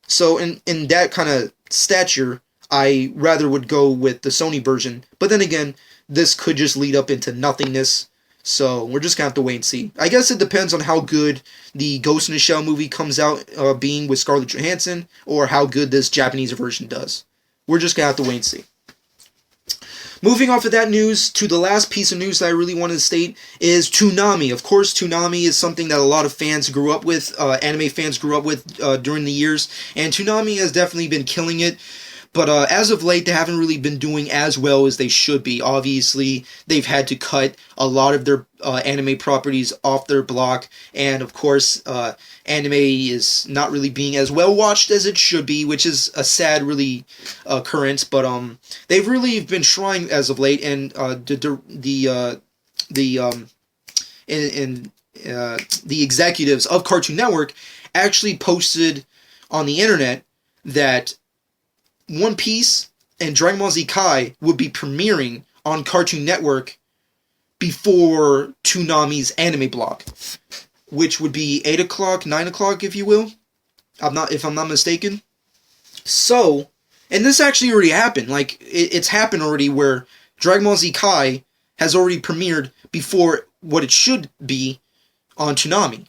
So in that kind of stature, I rather would go with the Sony version. But then again, this could just lead up into nothingness. So we're just going to have to wait and see. I guess it depends on how good the Ghost in the Shell movie comes out being with Scarlett Johansson, or how good this Japanese version does. We're just going to have to wait and see. Moving off of that news to the last piece of news that I really wanted to state is Toonami. Of course, Toonami is something that a lot of fans grew up with, anime fans grew up with during the years, and Toonami has definitely been killing it. But as of late, they haven't really been doing as well as they should be. Obviously, they've had to cut a lot of their anime properties off their block. And of course, anime is not really being as well watched as it should be, which is a sad, really, occurrence. But they've really been trying as of late. And the executives of Cartoon Network actually posted on the internet that One Piece and Dragon Ball Z Kai would be premiering on Cartoon Network before Toonami's anime block, which would be 8 o'clock, 9 o'clock, if you will. If I'm not mistaken. So, and this actually already happened. Like, it's happened already where Dragon Ball Z Kai has already premiered before what it should be on Toonami.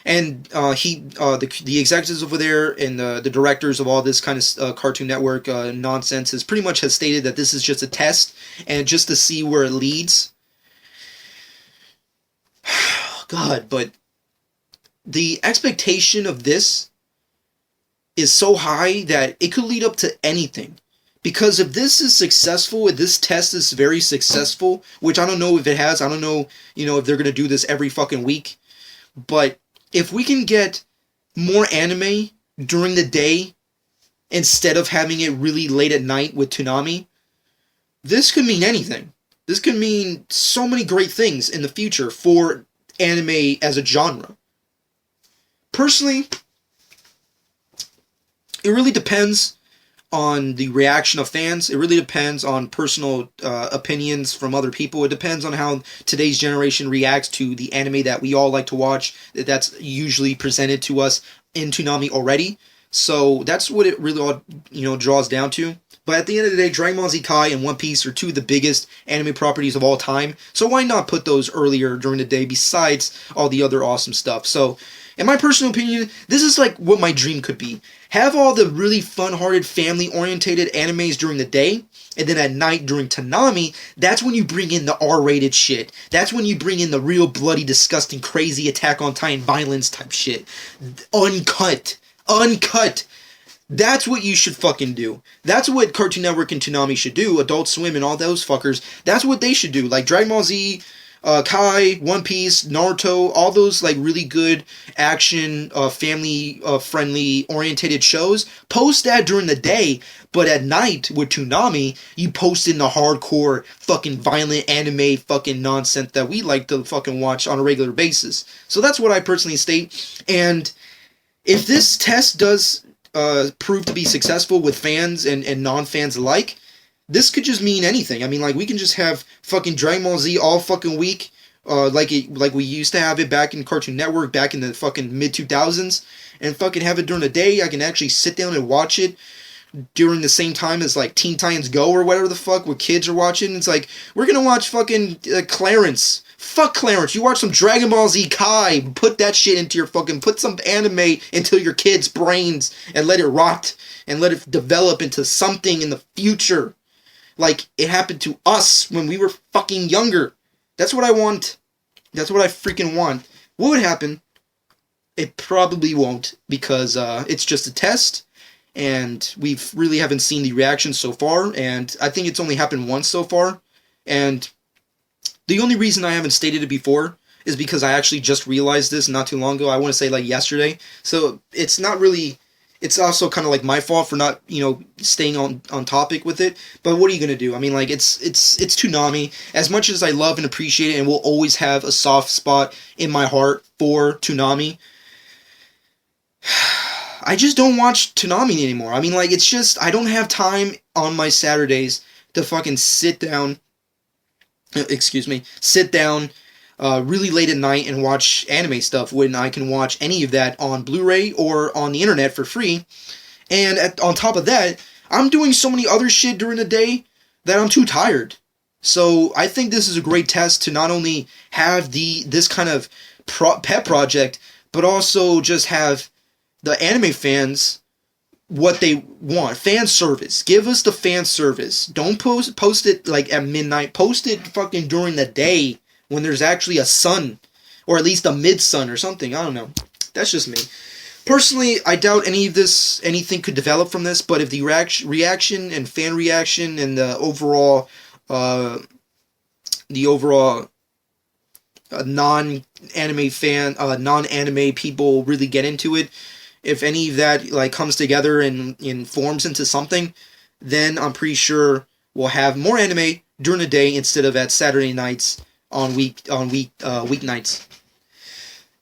And the executives over there and the directors of all this kind of Cartoon Network nonsense has pretty much stated that this is just a test and just to see where it leads. God, but the expectation of this is so high that it could lead up to anything. Because if this is successful, if this test is very successful, which I don't know if it has, I don't know, if they're going to do this every fucking week, but if we can get more anime during the day instead of having it really late at night with Toonami, this could mean anything. This could mean so many great things in the future for anime as a genre. Personally, it really depends on the reaction of fans. It really depends on personal opinions from other people. It depends on how today's generation reacts to the anime that we all like to watch, that's usually presented to us in Toonami already. So that's what it really all, draws down to. But at the end of the day, Dragon Ball Z Kai and One Piece are two of the biggest anime properties of all time. So why not put those earlier during the day besides all the other awesome stuff? So, in my personal opinion, this is like what my dream could be. Have all the really fun-hearted, family-orientated animes during the day, and then at night during Toonami, that's when you bring in the R-rated shit. That's when you bring in the real bloody, disgusting, crazy Attack on Titan violence type shit. Uncut. That's what you should fucking do. That's what Cartoon Network and Toonami should do. Adult Swim and all those fuckers. That's what they should do. Like Dragon Ball Z, Kai, One Piece, Naruto, all those like really good action, family friendly orientated shows. Post that during the day, but at night with Toonami, you post in the hardcore fucking violent anime fucking nonsense that we like to fucking watch on a regular basis. So that's what I personally state. And if this test does prove to be successful with fans and non-fans alike, this could just mean anything. I mean, like, we can just have fucking Dragon Ball Z all fucking week, like we used to have it back in Cartoon Network, back in the fucking mid-2000s, and fucking have it during the day. I can actually sit down and watch it during the same time as, like, Teen Titans Go or whatever the fuck, where kids are watching. It's like, we're gonna watch fucking Clarence. Fuck Clarence. You watch some Dragon Ball Z Kai. Put that shit into your fucking... Put some anime into your kids' brains and let it rot and let it develop into something in the future. Like it happened to us when we were fucking younger. That's what I want. That's what I freaking want. What would happen? It probably won't, because it's just a test, and we really haven't seen the reaction so far, and I think it's only happened once so far, and the only reason I haven't stated it before is because I actually just realized this not too long ago. I want to say like yesterday. So it's not really... It's also kind of like my fault for not, staying on topic with it. But what are you going to do? I mean, like, it's Toonami. As much as I love and appreciate it and will always have a soft spot in my heart for Toonami, I just don't watch Toonami anymore. I mean, like, it's just, I don't have time on my Saturdays to fucking sit down, really late at night and watch anime stuff when I can watch any of that on Blu-ray or on the internet for free. And on top of that, I'm doing so many other shit during the day that I'm too tired. So I think this is a great test to not only have this kind of pet project, but also just have the anime fans what they want. Fan service. Give us the fan service. Don't post it like at midnight. Post it fucking during the day, when there's actually a sun, or at least a mid-sun or something. I don't know. That's just me. Personally, I doubt anything could develop from this, but if the reaction and fan reaction and the overall non-anime fan, non-anime people really get into it, if any of that like comes together and forms into something, then I'm pretty sure we'll have more anime during the day instead of at Saturday nights on weeknights.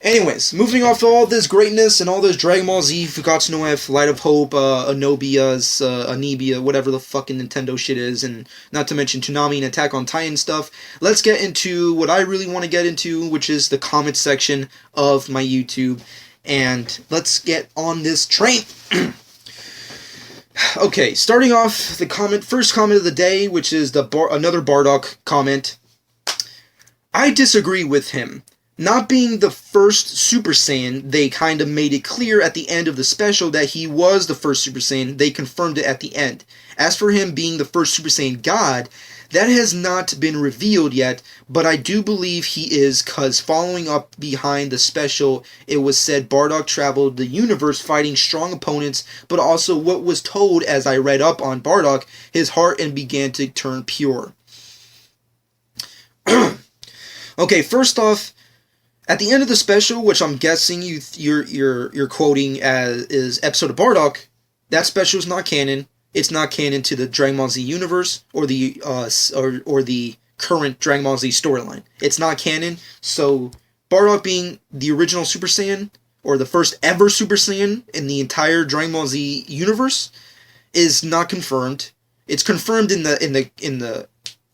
Anyways, moving off all this greatness and all this Dragon Ball Z, Fukkatsu no F, Light of Hope, Anobia's, Anibia, whatever the fucking Nintendo shit is, and not to mention Toonami and Attack on Titan stuff, let's get into what I really want to get into, which is the comment section of my YouTube, and let's get on this train. Okay, starting off the first comment of the day, which is another Bardock comment. I disagree with him. Not being the first Super Saiyan, they kind of made it clear at the end of the special that he was the first Super Saiyan. They confirmed it at the end. As for him being the first Super Saiyan God, that has not been revealed yet, but I do believe he is, cause following up behind the special, it was said Bardock traveled the universe fighting strong opponents, but also what was told as I read up on Bardock, his heart and began to turn pure. Okay, first off, At the end of the special, which I'm guessing you're quoting as is episode of Bardock, that special is not canon. It's not canon to the Dragon Ball Z universe or the current Dragon Ball Z storyline. It's not canon. So Bardock being the original Super Saiyan or the first ever Super Saiyan in the entire Dragon Ball Z universe is not confirmed. It's confirmed in the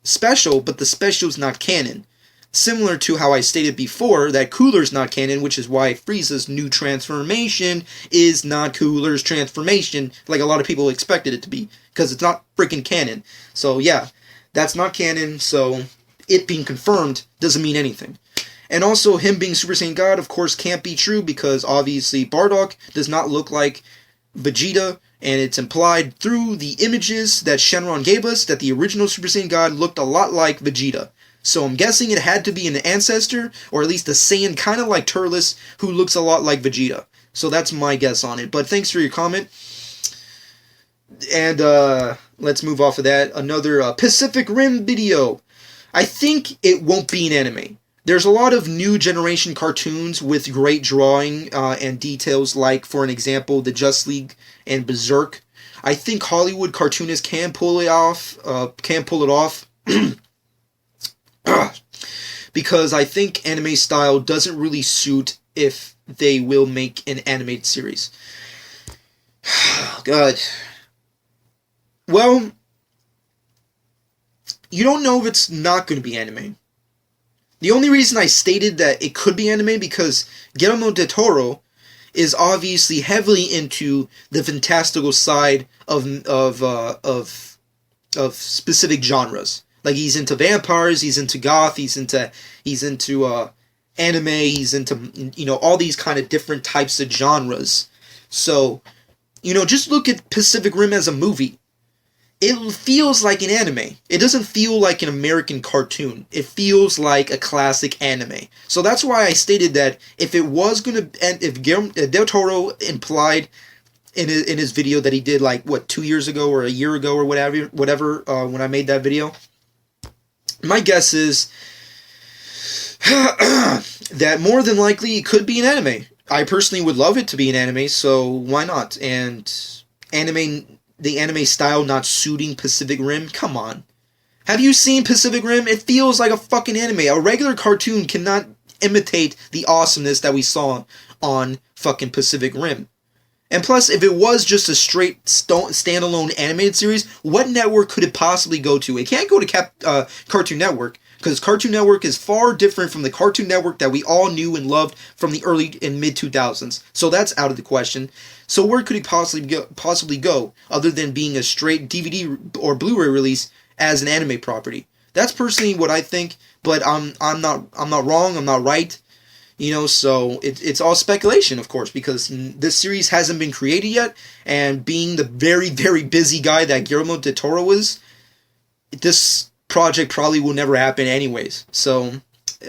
special, but the special is not canon. Similar to how I stated before that Cooler's not canon, which is why Frieza's new transformation is not Cooler's transformation, like a lot of people expected it to be, because it's not freaking canon. So yeah, that's not canon, so it being confirmed doesn't mean anything. And also, him being Super Saiyan God, of course, can't be true, because obviously Bardock does not look like Vegeta, and it's implied through the images that Shenron gave us that the original Super Saiyan God looked a lot like Vegeta. So I'm guessing it had to be an ancestor, or at least a Saiyan kind of like Turles, who looks a lot like Vegeta. So that's my guess on it. But thanks for your comment. And let's move off of that. Another Pacific Rim video. I think it won't be an anime. There's a lot of new generation cartoons with great drawing and details, like, for an example, the Just League and Berserk. I think Hollywood cartoonists can pull it off. Because I think anime style doesn't really suit if they will make an animated series. God. Well, you don't know if it's not going to be anime. The only reason I stated that it could be anime because Guillermo del Toro is obviously heavily into the fantastical side of specific genres. Like, he's into vampires, he's into goth, he's into anime, he's into, all these kind of different types of genres. So, just look at Pacific Rim as a movie. It feels like an anime. It doesn't feel like an American cartoon. It feels like a classic anime. So that's why I stated that if Guillermo del Toro implied in his video that he did 2 years ago or a year ago or whatever when I made that video, my guess is that more than likely it could be an anime. I personally would love it to be an anime, so why not? And the anime style not suiting Pacific Rim? Come on. Have you seen Pacific Rim? It feels like a fucking anime. A regular cartoon cannot imitate the awesomeness that we saw on fucking Pacific Rim. And plus, if it was just a straight standalone animated series, what network could it possibly go to? It can't go to Cartoon Network, because Cartoon Network is far different from the Cartoon Network that we all knew and loved from the early and mid-2000s. So that's out of the question. So where could it possibly go, other than being a straight DVD or Blu-ray release as an anime property? That's personally what I think, but I'm not wrong, I'm not right. So it's all speculation, of course, because this series hasn't been created yet, and being the very, very busy guy that Guillermo del Toro is, this project probably will never happen anyways. So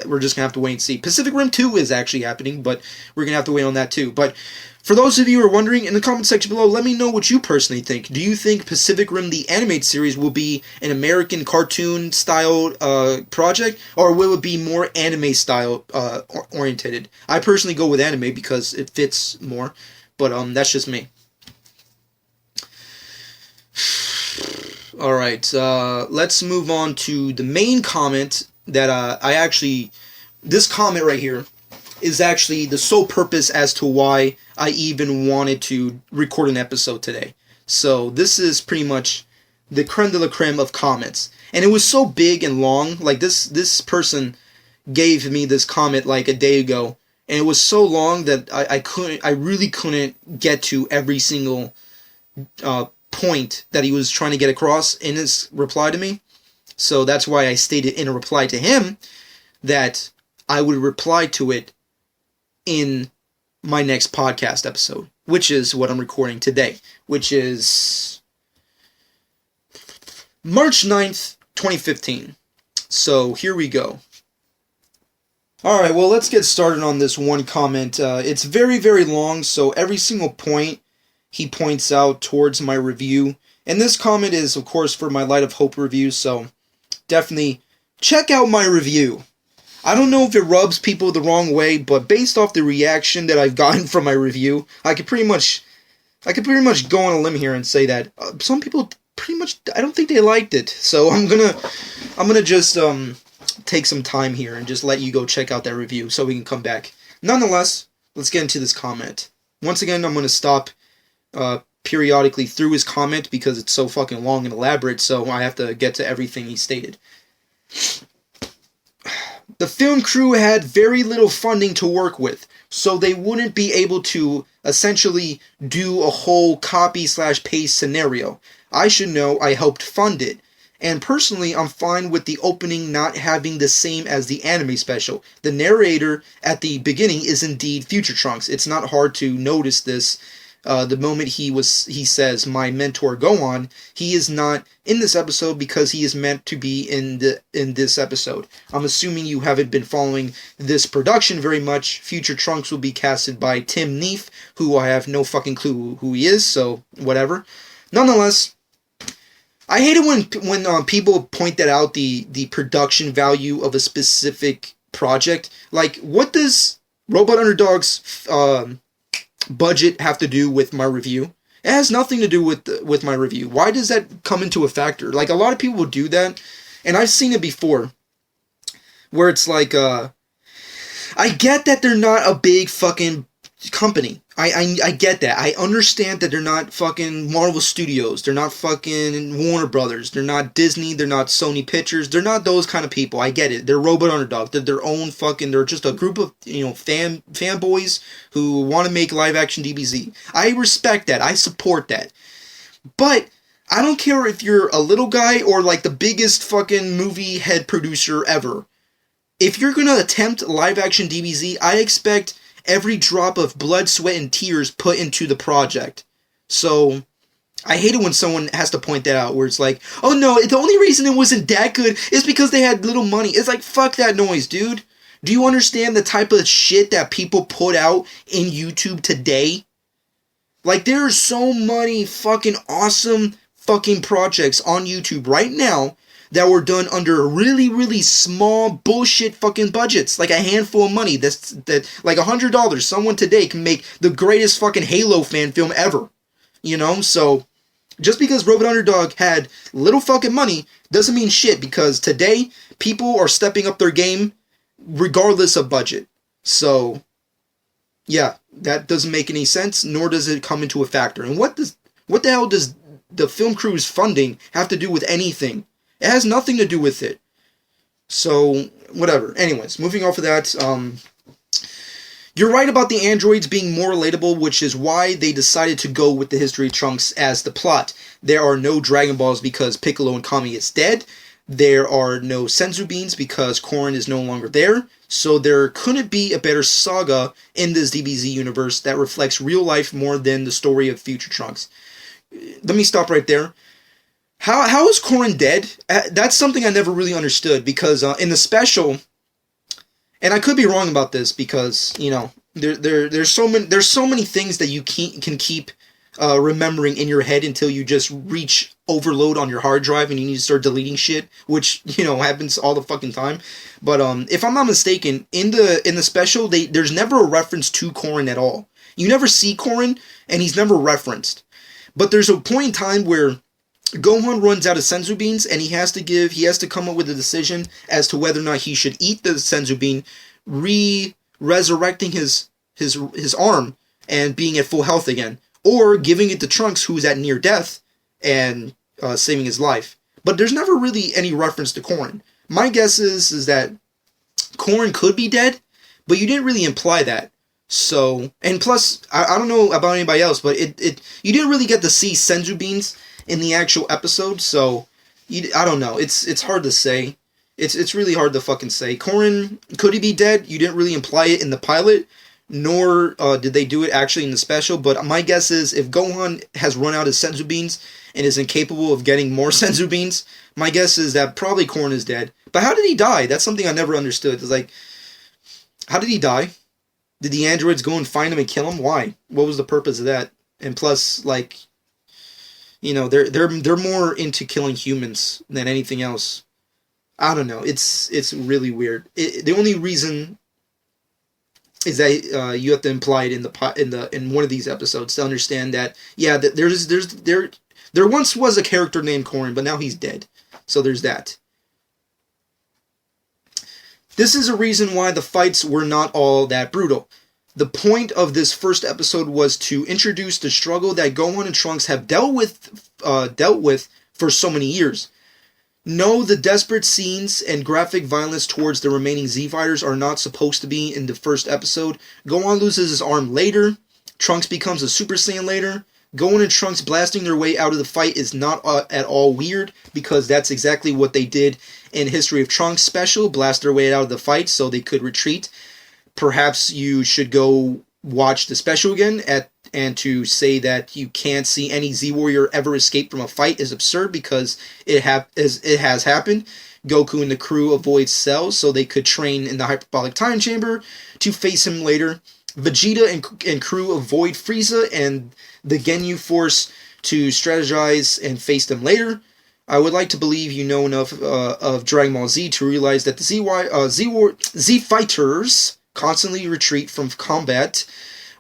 we're just going to have to wait and see. Pacific Rim 2 is actually happening, but we're going to have to wait on that too. But for those of you who are wondering, in the comment section below, let me know what you personally think. Do you think Pacific Rim, the animated series, will be an American cartoon-style project, or will it be more anime-style oriented? I personally go with anime because it fits more, but that's just me. Alright, let's move on to the main comment that this comment right here is actually the sole purpose as to why I even wanted to record an episode today. So this is pretty much the creme de la creme of comments. And it was so big and long, like this person gave me this comment like a day ago, and it was so long that I really couldn't get to every single point that he was trying to get across in his reply to me. So that's why I stated in a reply to him that I would reply to it in my next podcast episode, which is what I'm recording today, which is March 9th, 2015. So here we go. Alright, well, let's get started on this one comment. It's very, very long, so every single point he points out towards my review. And this comment is, of course, for my Light of Hope review, so definitely check out my review. I don't know if it rubs people the wrong way, but based off the reaction that I've gotten from my review, I could pretty much go on a limb here and say that some people pretty much, I don't think they liked it. So I'm gonna just take some time here and just let you go check out that review so we can come back. Nonetheless, let's get into this comment. Once again, I'm gonna stop periodically through his comment because it's so fucking long and elaborate, so I have to get to everything he stated. The film crew had very little funding to work with, so they wouldn't be able to essentially do a whole copy/paste scenario. I should know I helped fund it. And personally, I'm fine with the opening not having the same as the anime special. The narrator at the beginning is indeed Future Trunks. It's not hard to notice this. The moment he says, "My mentor, go on," he is not in this episode because he is meant to be in this episode. I'm assuming you haven't been following this production very much. Future Trunks will be casted by Tim Neef, who I have no fucking clue who he is, so whatever. Nonetheless, I hate it when people point that out, the production value of a specific project. Like, what does Robot Underdog's budget have to do with my review? It has nothing to do with my review. Why does that come into a factor? Like, a lot of people will do that, and I've seen it before, where it's like, I get that they're not a big fucking company. I get that. I understand that they're not fucking Marvel Studios. They're not fucking Warner Brothers. They're not Disney. They're not Sony Pictures. They're not those kind of people. I get it. They're Robot Underdog. They're their own fucking... They're just a group of, fanboys who want to make live-action DBZ. I respect that. I support that. But I don't care if you're a little guy or, like, the biggest fucking movie head producer ever. If you're gonna attempt live-action DBZ, I expect every drop of blood, sweat, and tears put into the project. So, I hate it when someone has to point that out, where it's like, oh no, the only reason it wasn't that good is because they had little money. It's like, fuck that noise, dude. Do you understand the type of shit that people put out in YouTube today? Like, there are so many fucking awesome fucking projects on YouTube right now that were done under really, really small bullshit fucking budgets. Like a handful of money. That like $100. Someone today can make the greatest fucking Halo fan film ever. So just because Robot Underdog had little fucking money doesn't mean shit, because today people are stepping up their game regardless of budget. So yeah, that doesn't make any sense, nor does it come into a factor. And what the hell does the film crew's funding have to do with anything? It has nothing to do with it. So, whatever. Anyways, moving off of that, you're right about the androids being more relatable, which is why they decided to go with the history of Trunks as the plot. There are no Dragon Balls because Piccolo and Kami is dead. There are no Senzu Beans because Korin is no longer there. So there couldn't be a better saga in this DBZ universe that reflects real life more than the story of Future Trunks. Let me stop right there. How is Korin dead? That's something I never really understood, because in the special, and I could be wrong about this, because there's so many things that you can keep remembering in your head until you just reach overload on your hard drive and you need to start deleting shit, which happens all the fucking time. But if I'm not mistaken, in the special, there's never a reference to Korin at all. You never see Korin, and he's never referenced. But there's a point in time where Gohan runs out of Senzu Beans, and he has to come up with a decision as to whether or not he should eat the Senzu Bean, resurrecting his arm and being at full health again, or giving it to Trunks, who's at near death, and saving his life. But there's never really any reference to Korin. My guess is that Korin could be dead, but you didn't really imply that. So, and plus, I don't know about anybody else, but you didn't really get to see Senzu Beans in the actual episode, so I don't know. It's hard to say. It's really hard to fucking say. Korin, could he be dead? You didn't really imply it in the pilot, nor did they do it actually in the special, but my guess is if Gohan has run out of Senzu Beans and is incapable of getting more Senzu Beans, my guess is that probably Korin is dead. But how did he die? That's something I never understood. It's like, how did he die? Did the androids go and find him and kill him? Why? What was the purpose of that? And plus, like, they're more into killing humans than anything else. I don't know. It's really weird. The only reason is that you have to imply it in one of these episodes to understand that that there once was a character named Korin, but now he's dead. So there's that. This is a reason why the fights were not all that brutal. The point of this first episode was to introduce the struggle that Gohan and Trunks have dealt with for so many years. No, the desperate scenes and graphic violence towards the remaining Z-Fighters are not supposed to be in the first episode. Gohan loses his arm later. Trunks becomes a Super Saiyan later. Gohan and Trunks blasting their way out of the fight is not at all weird, because that's exactly what they did in History of Trunks special, blast their way out of the fight so they could retreat. Perhaps you should go watch the special again, and to say that you can't see any Z-Warrior ever escape from a fight is absurd, because it has happened. Goku and the crew avoid Cell so they could train in the hyperbolic time chamber to face him later. Vegeta and crew avoid Frieza and the Ginyu Force to strategize and face them later. I would like to believe you know enough of Dragon Ball Z to realize that the Z-Fighters constantly retreat from combat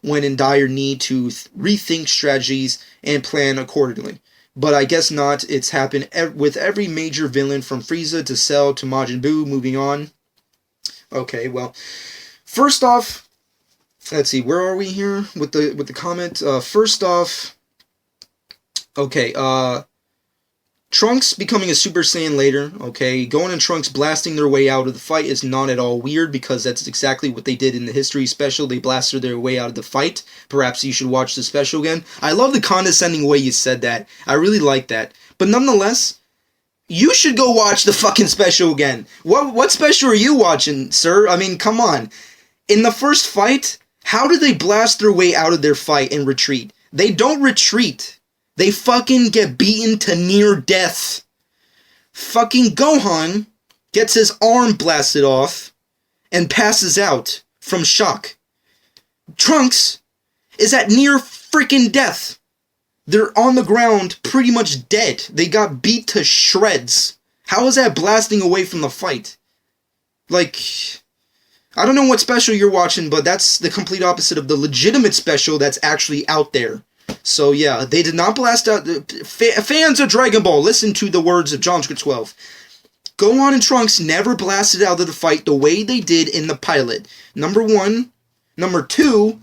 when in dire need to rethink strategies and plan accordingly. But I guess not. It's happened with every major villain from Frieza to Cell to Majin Buu. Moving on. Okay, well, first off, let's see, where are we here with the comment? First off, okay, Trunks becoming a Super Saiyan later, okay, Gohan and Trunks blasting their way out of the fight is not at all weird, because that's exactly what they did in the History special. They blasted their way out of the fight. Perhaps you should watch the special again. I love the condescending way you said that. I really like that. But nonetheless, you should go watch the fucking special again. What special are you watching, sir? I mean, come on. In the first fight, how did they blast their way out of their fight and retreat? They don't retreat. They fucking get beaten to near death. Fucking Gohan gets his arm blasted off and passes out from shock. Trunks is at near freaking death. They're on the ground pretty much dead. They got beat to shreds. How is that blasting away from the fight? Like, I don't know what special you're watching, but that's the complete opposite of the legitimate special that's actually out there. So yeah, they did not blast out. Fans of Dragon Ball, listen to the words of John 12. Gohan and Trunks never blasted out of the fight the way they did in the pilot. Number one. Number two,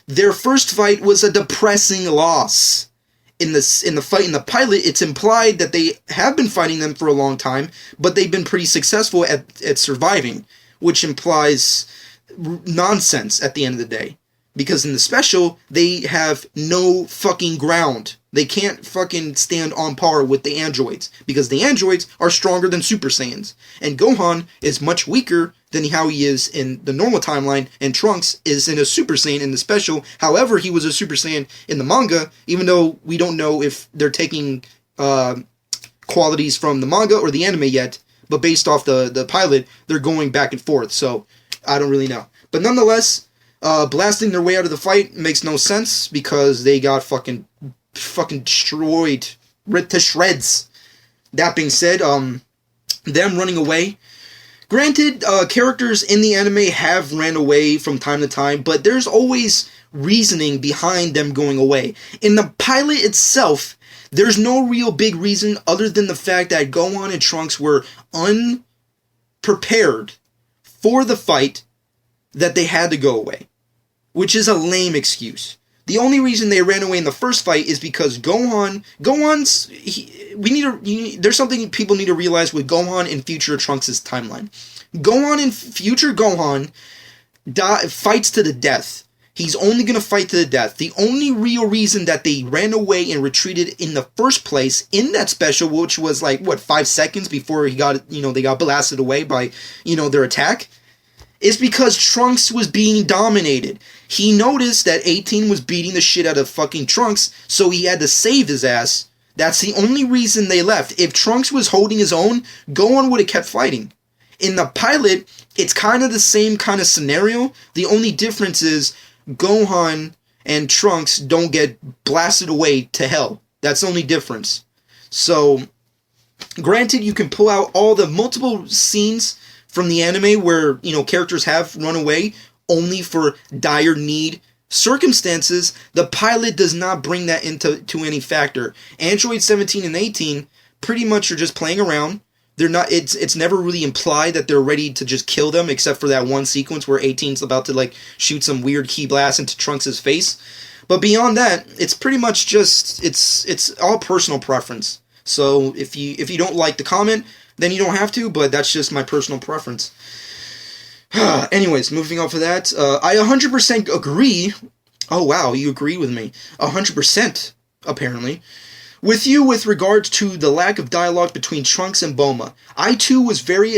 their first fight was a depressing loss. In the fight in the pilot, it's implied that they have been fighting them for a long time, but they've been pretty successful at surviving, which implies nonsense at the end of the day. Because in the special, they have no fucking ground. They can't fucking stand on par with the androids. Because the androids are stronger than Super Saiyans. And Gohan is much weaker than how he is in the normal timeline. And Trunks is in a Super Saiyan in the special. However, he was a Super Saiyan in the manga. Even though we don't know if they're taking qualities from the manga or the anime yet. But based off the pilot, they're going back and forth. So, I don't really know. But nonetheless, blasting their way out of the fight makes no sense, because they got fucking destroyed, ripped to shreds. That being said, them running away. Granted, characters in the anime have ran away from time to time, but there's always reasoning behind them going away. In the pilot itself, there's no real big reason other than the fact that Gohan and Trunks were unprepared for the fight, that they had to go away. Which is a lame excuse. The only reason they ran away in the first fight is because there's something people need to realize with Gohan in future Trunks' timeline. Gohan in future Gohan fights to the death. He's only going to fight to the death. The only real reason that they ran away and retreated in the first place in that special, which was 5 seconds before they got blasted away by, their attack, is because Trunks was being dominated. He noticed that 18 was beating the shit out of fucking Trunks, so he had to save his ass. That's the only reason they left. If Trunks was holding his own, Gohan would have kept fighting. In the pilot, it's kind of the same kind of scenario. The only difference is Gohan and Trunks don't get blasted away to hell. That's the only difference. So, Granted, you can pull out all the multiple scenes from the anime where, characters have run away only for dire need circumstances. The pilot does not bring that into any factor. Android 17 and 18 pretty much are just playing around. They're not. It's never really implied that they're ready to just kill them, except for that one sequence where 18's about to shoot some weird key blast into Trunks' face. But beyond that, it's pretty much just it's all personal preference. So if you don't like the comment, then you don't have to. But that's just my personal preference. Anyways, moving off of that, I 100% agree. Oh wow, you agree with me 100% apparently. With you with regards to the lack of dialogue between Trunks and Bulma. I too was very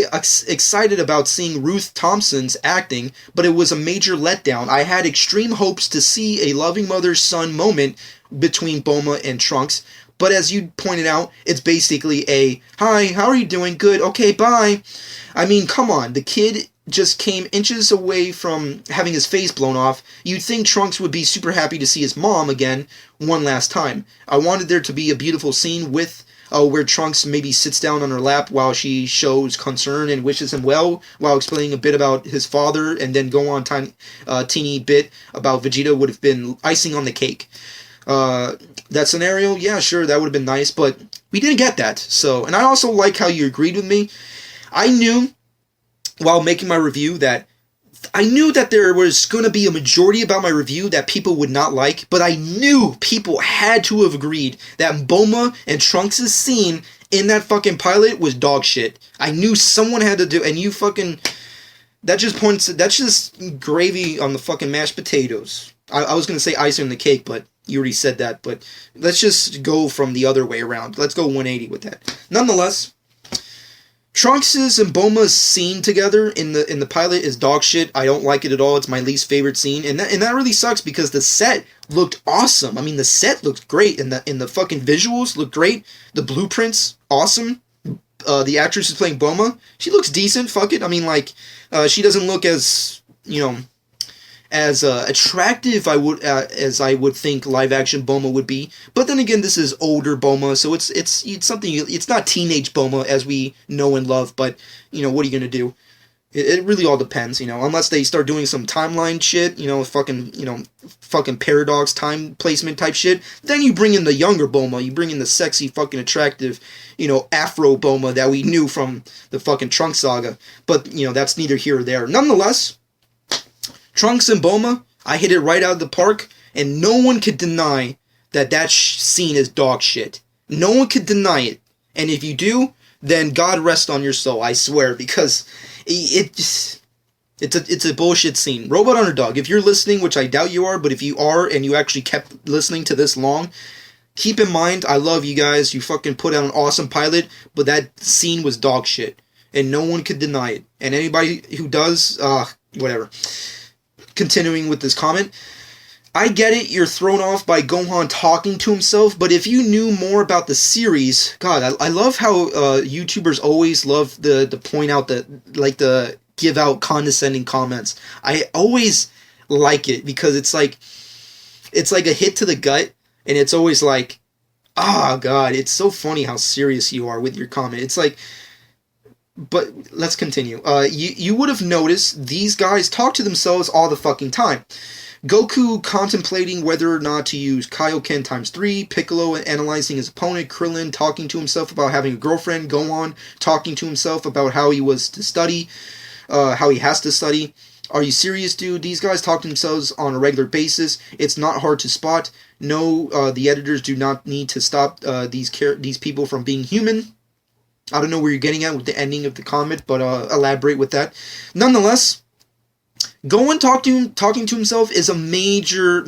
excited about seeing Ruth Thompson's acting, but it was a major letdown. I had extreme hopes to see a loving mother-son moment between Bulma and Trunks, but as you pointed out, it's basically a, hi, how are you doing? Good, okay, bye. I mean, come on, the kid just came inches away from having his face blown off. You'd think Trunks would be super happy to see his mom again one last time. I wanted there to be a beautiful scene with where Trunks maybe sits down on her lap while she shows concern and wishes him well, while explaining a bit about his father, and then go on teeny bit about Vegeta would have been icing on the cake. That scenario, yeah, sure, that would have been nice, but we didn't get that. So, and I also like how you agreed with me. I knew, while making my review, that I knew that there was going to be a majority about my review that people would not like, but I knew people had to have agreed that Bulma and Trunks' scene in that fucking pilot was dog shit. I knew someone had to do, and you fucking, that's just gravy on the fucking mashed potatoes. I was going to say icing on the cake, but you already said that, but let's just go from the other way around. Let's go 180 with that. Nonetheless, Trunks' and Bulma's scene together in the pilot is dog shit. I don't like it at all. It's my least favorite scene, and that really sucks because the set looked awesome. I mean, the set looked great, and the fucking visuals look great. The blueprints, awesome. The actress who's playing Bulma, she looks decent. Fuck it. I mean, she doesn't look as as attractive as I would think live action Bulma would be. But then again, this is older Bulma, so it's something. It's not teenage Bulma as we know and love. But what are you gonna do? It really all depends, unless they start doing some timeline shit, fucking paradox time placement type shit. Then you bring in the younger Bulma, you bring in the sexy, fucking attractive, Afro Bulma that we knew from the fucking Trunks saga. But that's neither here or there. Nonetheless, Trunks and Bulma, I hit it right out of the park, and no one could deny that scene is dog shit. No one could deny it. And if you do, then God rest on your soul, I swear, because it's a bullshit scene. Robot Underdog, if you're listening, which I doubt you are, but if you are and you actually kept listening to this long, keep in mind, I love you guys. You fucking put out an awesome pilot, but that scene was dog shit. And no one could deny it. And anybody who does, whatever. Continuing with this comment, I get it, you're thrown off by Gohan talking to himself, but if you knew more about the series, God, I love how YouTubers always love to point out the give out condescending comments. I always like it because it's like a hit to the gut, and it's always like, God, it's so funny how serious you are with your comment. It's like, but let's continue. You would have noticed these guys talk to themselves all the fucking time. Goku contemplating whether or not to use Kaioken x3, Piccolo analyzing his opponent, Krillin talking to himself about having a girlfriend, Gohan talking to himself about how he was to study, how he has to study. Are you serious, dude? These guys talk to themselves on a regular basis. It's not hard to spot. No, the editors do not need to stop these people from being human. I don't know where you're getting at with the ending of the comment, but elaborate with that. Nonetheless, Gohan talking to himself is a major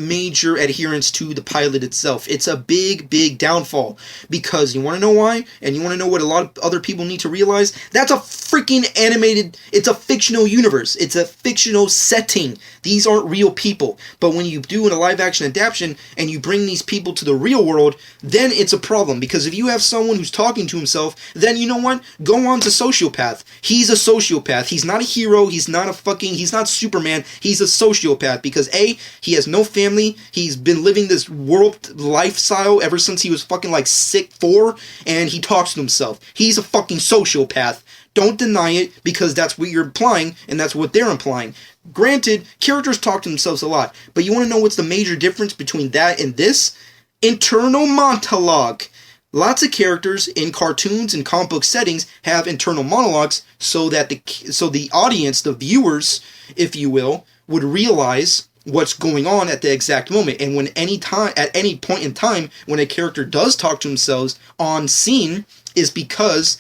adherence to the pilot itself. It's a big downfall, because you want to know why, and you want to know what a lot of other people need to realize? That's a freaking animated, it's a fictional universe. It's a fictional setting. These aren't real people. But when you do a live action adaptation and you bring these people to the real world, then it's a problem. Because if you have someone who's talking to himself, then you know what? Gohan's a sociopath. He's a sociopath. He's not a hero. He's not Superman. Superman, he's a sociopath because A, he has no family, he's been living this world lifestyle ever since he was fucking like 4, and he talks to himself. He's a fucking sociopath. Don't deny it, because that's what you're implying, and that's what they're implying. Granted, characters talk to themselves a lot, but you want to know what's the major difference between that and this? Internal monologue. Lots of characters in cartoons and comic book settings have internal monologues so that the audience, the viewers, if you will, would realize what's going on at the exact moment. And at any point in time, when a character does talk to themselves on scene, is because,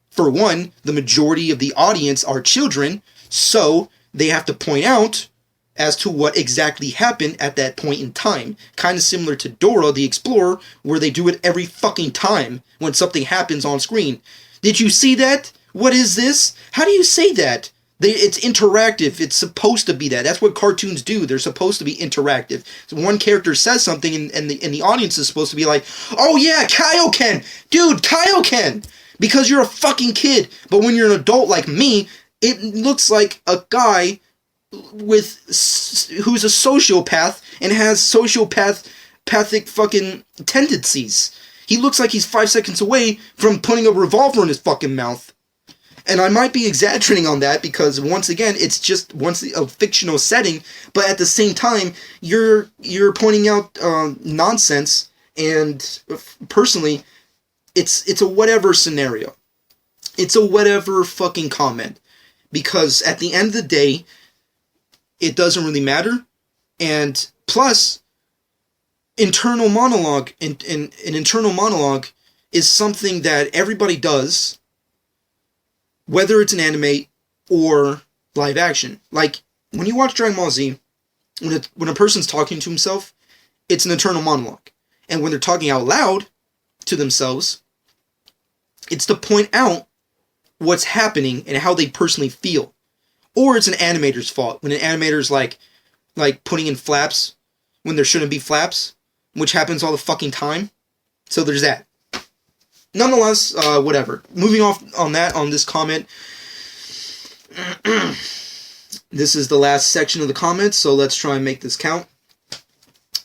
for one, the majority of the audience are children, so they have to point out as to what exactly happened at that point in time. Kind of similar to Dora the Explorer, where they do it every fucking time when something happens on screen. Did you see that? What is this? How do you say that? It's interactive. It's supposed to be that. That's what cartoons do. They're supposed to be interactive. So one character says something, and the audience is supposed to be like, oh yeah, Kaioken! Dude, Kaioken! Because you're a fucking kid. But when you're an adult like me, it looks like a guy who's a sociopath and has sociopathic fucking tendencies. He looks like he's 5 seconds away from putting a revolver in his fucking mouth. And I might be exaggerating on that because, once again, it's just a fictional setting, but at the same time, you're pointing out nonsense, and personally, it's a whatever scenario. It's a whatever fucking comment. Because at the end of the day, it doesn't really matter, and plus, internal monologue, an internal monologue is something that everybody does, whether it's an anime or live action. Like, when you watch Dragon Ball Z, when a person's talking to himself, it's an internal monologue. And when they're talking out loud to themselves, it's to point out what's happening and how they personally feel. Or it's an animator's fault, when an animator's like putting in flaps when there shouldn't be flaps, which happens all the fucking time. So there's that. Nonetheless, whatever. Moving off on this comment. This is the last section of the comments, so let's try and make this count.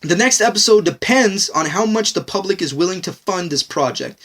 The next episode depends on how much the public is willing to fund this project.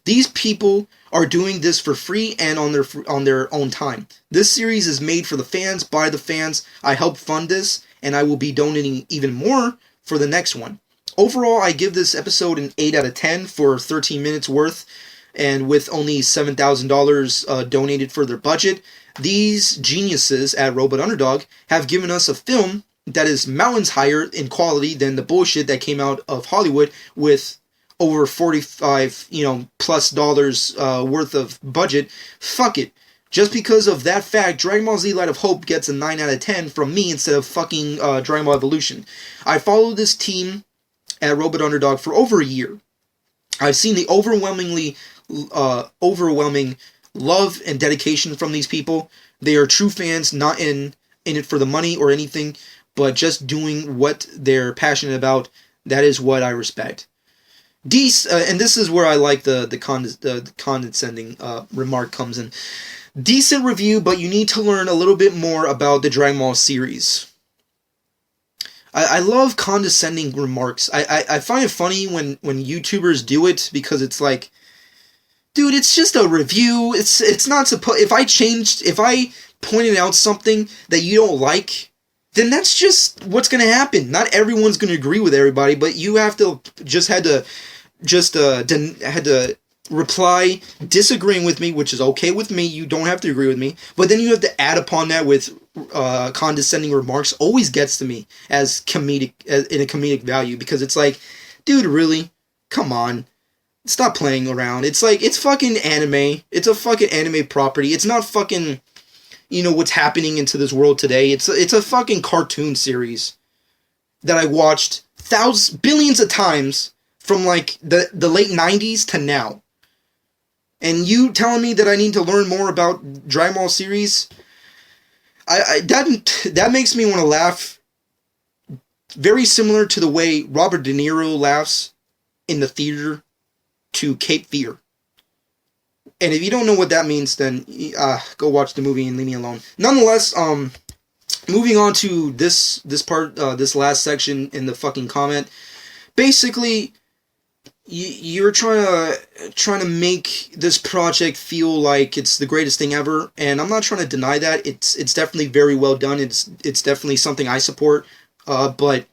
These people are doing this for free and on their own time. This series is made for the fans, by the fans. I help fund this, and I will be donating even more for the next one. Overall, I give this episode an 8 out of 10 for 13 minutes worth, and with only $7,000 donated for their budget. These geniuses at Robot Underdog have given us a film that is mountains higher in quality than the bullshit that came out of Hollywood with over $45 plus dollars worth of budget. Fuck it. Just because of that fact, Dragon Ball Z Light of Hope gets a 9 out of 10 from me instead of fucking Dragon Ball Evolution. I followed this team at Robot Underdog for over a year. I've seen the overwhelming love and dedication from these people. They are true fans, not in it for the money or anything, but just doing what they're passionate about. That is what I respect. And this is where I like the condescending remark comes in. Decent review, but you need to learn a little bit more about the Dragon Ball series. I love condescending remarks. I find it funny when YouTubers do it, because it's like, dude, it's just a review. It's not supposed. If I pointed out something that you don't like, then that's just what's gonna happen. Not everyone's gonna agree with everybody, but you had to reply disagreeing with me, which is okay with me. You don't have to agree with me, but then you have to add upon that with condescending remarks. Always gets to me as in a comedic value, because it's like, dude, really? Come on. Stop playing around. It's like, it's fucking anime. It's a fucking anime property. It's not fucking, what's happening into this world today. It's a fucking cartoon series that I watched billions of times from like the late 90s to now. And you telling me that I need to learn more about Dragon Ball series? That makes me want to laugh. Very similar to the way Robert De Niro laughs in the theater to Cape Fear. And if you don't know what that means, then go watch the movie and leave me alone. Nonetheless, moving on to this part, this last section in the fucking comment. Basically, you're trying to make this project feel like it's the greatest thing ever, and I'm not trying to deny that. It's definitely very well done. It's definitely something I support. But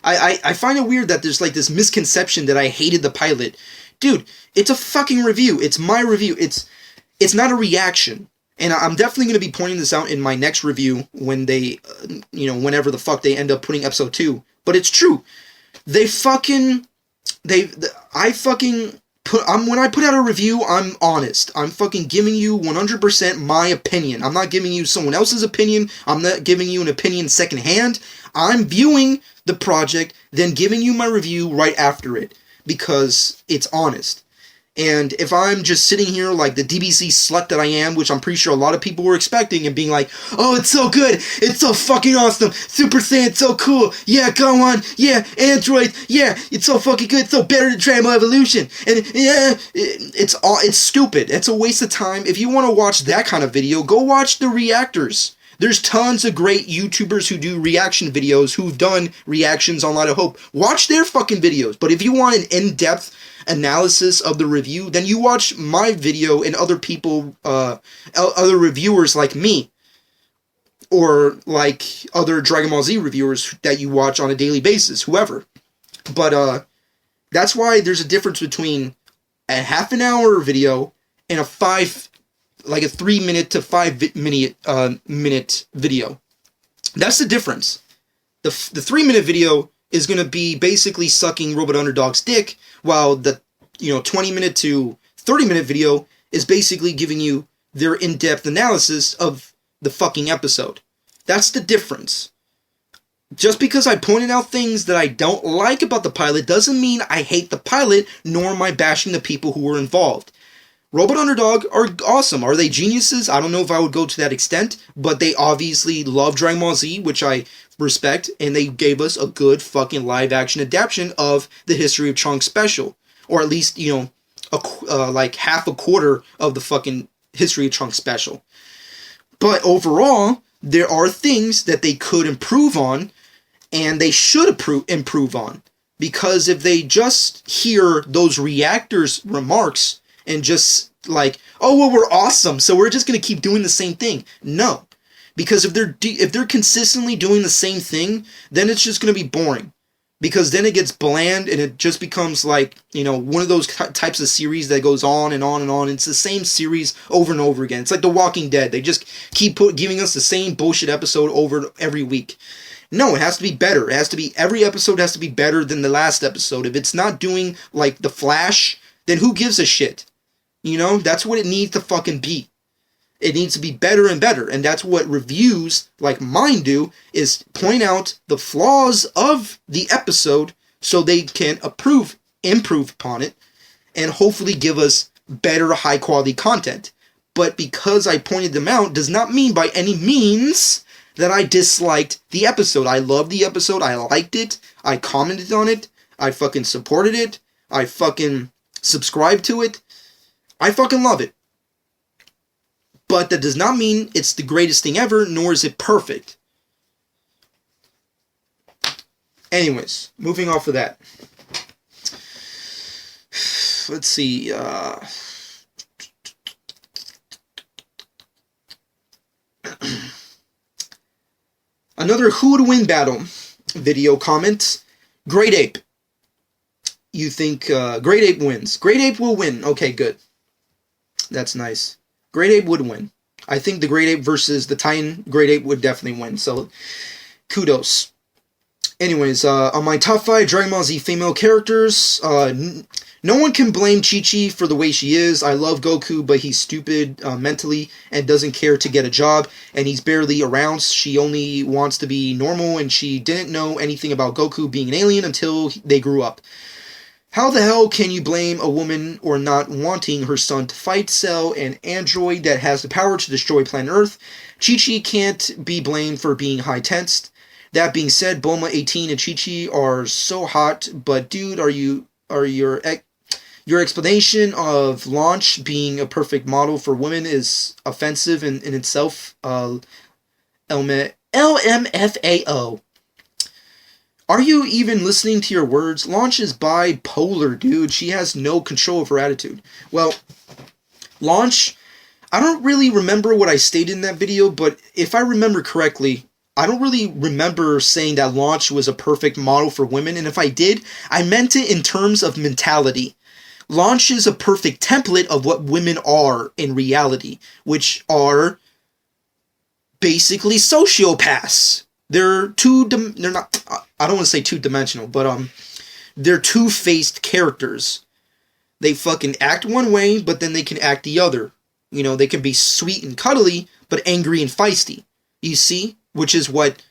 I find it weird that there's like this misconception that I hated the pilot. Dude, it's a fucking review. It's my review. It's not a reaction. And I'm definitely going to be pointing this out in my next review when they, whenever the fuck they end up putting episode 2. But it's true. When I put out a review, I'm honest. I'm fucking giving you 100% my opinion. I'm not giving you someone else's opinion. I'm not giving you an opinion secondhand. I'm viewing the project, then giving you my review right after it. Because it's honest. And if I'm just sitting here like the DBC slut that I am, which I'm pretty sure a lot of people were expecting, and being like, oh, it's so good, it's so fucking awesome, Super Saiyan, so cool, yeah, go on, yeah, Android, yeah, it's so fucking good, it's so better than Dragon Ball Evolution, and yeah, it's stupid, it's a waste of time. If you want to watch that kind of video, go watch the reactors. There's tons of great YouTubers who do reaction videos, who've done reactions on Light of Hope. Watch their fucking videos. But if you want an in-depth analysis of the review, then you watch my video and other people, other reviewers like me, or like other Dragon Ball Z reviewers that you watch on a daily basis, whoever. But that's why there's a difference between a half an hour video and a 3 minute to 5 minute video. That's the difference. The 3 minute video is going to be basically sucking Robot Underdog's dick, while the 20 minute to 30 minute video is basically giving you their in-depth analysis of the fucking episode. That's the difference. Just because I pointed out things that I don't like about the pilot doesn't mean I hate the pilot, nor am I bashing the people who were involved. Robot Underdog are awesome. Are they geniuses? I don't know if I would go to that extent, but they obviously love Dragon Ball Z, which I respect, and they gave us a good fucking live-action adaptation of the History of Trunks special. Or at least, like half a quarter of the fucking History of Trunks special. But overall, there are things that they could improve on, and they should improve on. Because if they just hear those reactors' remarks and just like, oh, well, we're awesome, so we're just going to keep doing the same thing. No. Because if they're consistently doing the same thing, then it's just going to be boring. Because then it gets bland, and it just becomes like, one of those types of series that goes on and on and on. It's the same series over and over again. It's like The Walking Dead. They just keep giving us the same bullshit episode over every week. No, it has to be better. Every episode has to be better than the last episode. If it's not doing like The Flash, then who gives a shit? That's what it needs to fucking be. It needs to be better and better. And that's what reviews like mine do, is point out the flaws of the episode so they can improve upon it, and hopefully give us better, high quality content. But because I pointed them out does not mean by any means that I disliked the episode. I loved the episode. I liked it. I commented on it. I fucking supported it. I fucking subscribed to it. I fucking love it. But that does not mean it's the greatest thing ever, nor is it perfect. Anyways, moving off of that. Let's see. Another Who Would Win battle video comment. Great Ape. You think Great Ape wins. Great Ape will win. Okay, good. That's nice. Great Ape would win. I think the Great Ape versus the Titan, Great Ape would definitely win. So, kudos. Anyways, on my top 5 Dragon Ball Z female characters, no one can blame Chi-Chi for the way she is. I love Goku, but he's stupid mentally and doesn't care to get a job, and he's barely around. She only wants to be normal, and she didn't know anything about Goku being an alien until they grew up. How the hell can you blame a woman or not wanting her son to fight Cell, an android that has the power to destroy planet Earth? Chi-Chi can't be blamed for being high-tensed. That being said, Bulma 18 and Chi-Chi are so hot, but dude, your explanation of Launch being a perfect model for women is offensive in itself. LMFAO. Are you even listening to your words? Launch is bipolar, dude. She has no control of her attitude. Well, Launch, I don't really remember what I stated in that video, but if I remember correctly, I don't really remember saying that Launch was a perfect model for women, and if I did, I meant it in terms of mentality. Launch is a perfect template of what women are in reality, which are basically sociopaths. They're not, I don't want to say two-dimensional, but they're two-faced characters. They fucking act one way, but then they can act the other. You know, they can be sweet and cuddly, but angry and feisty. You see? Which is what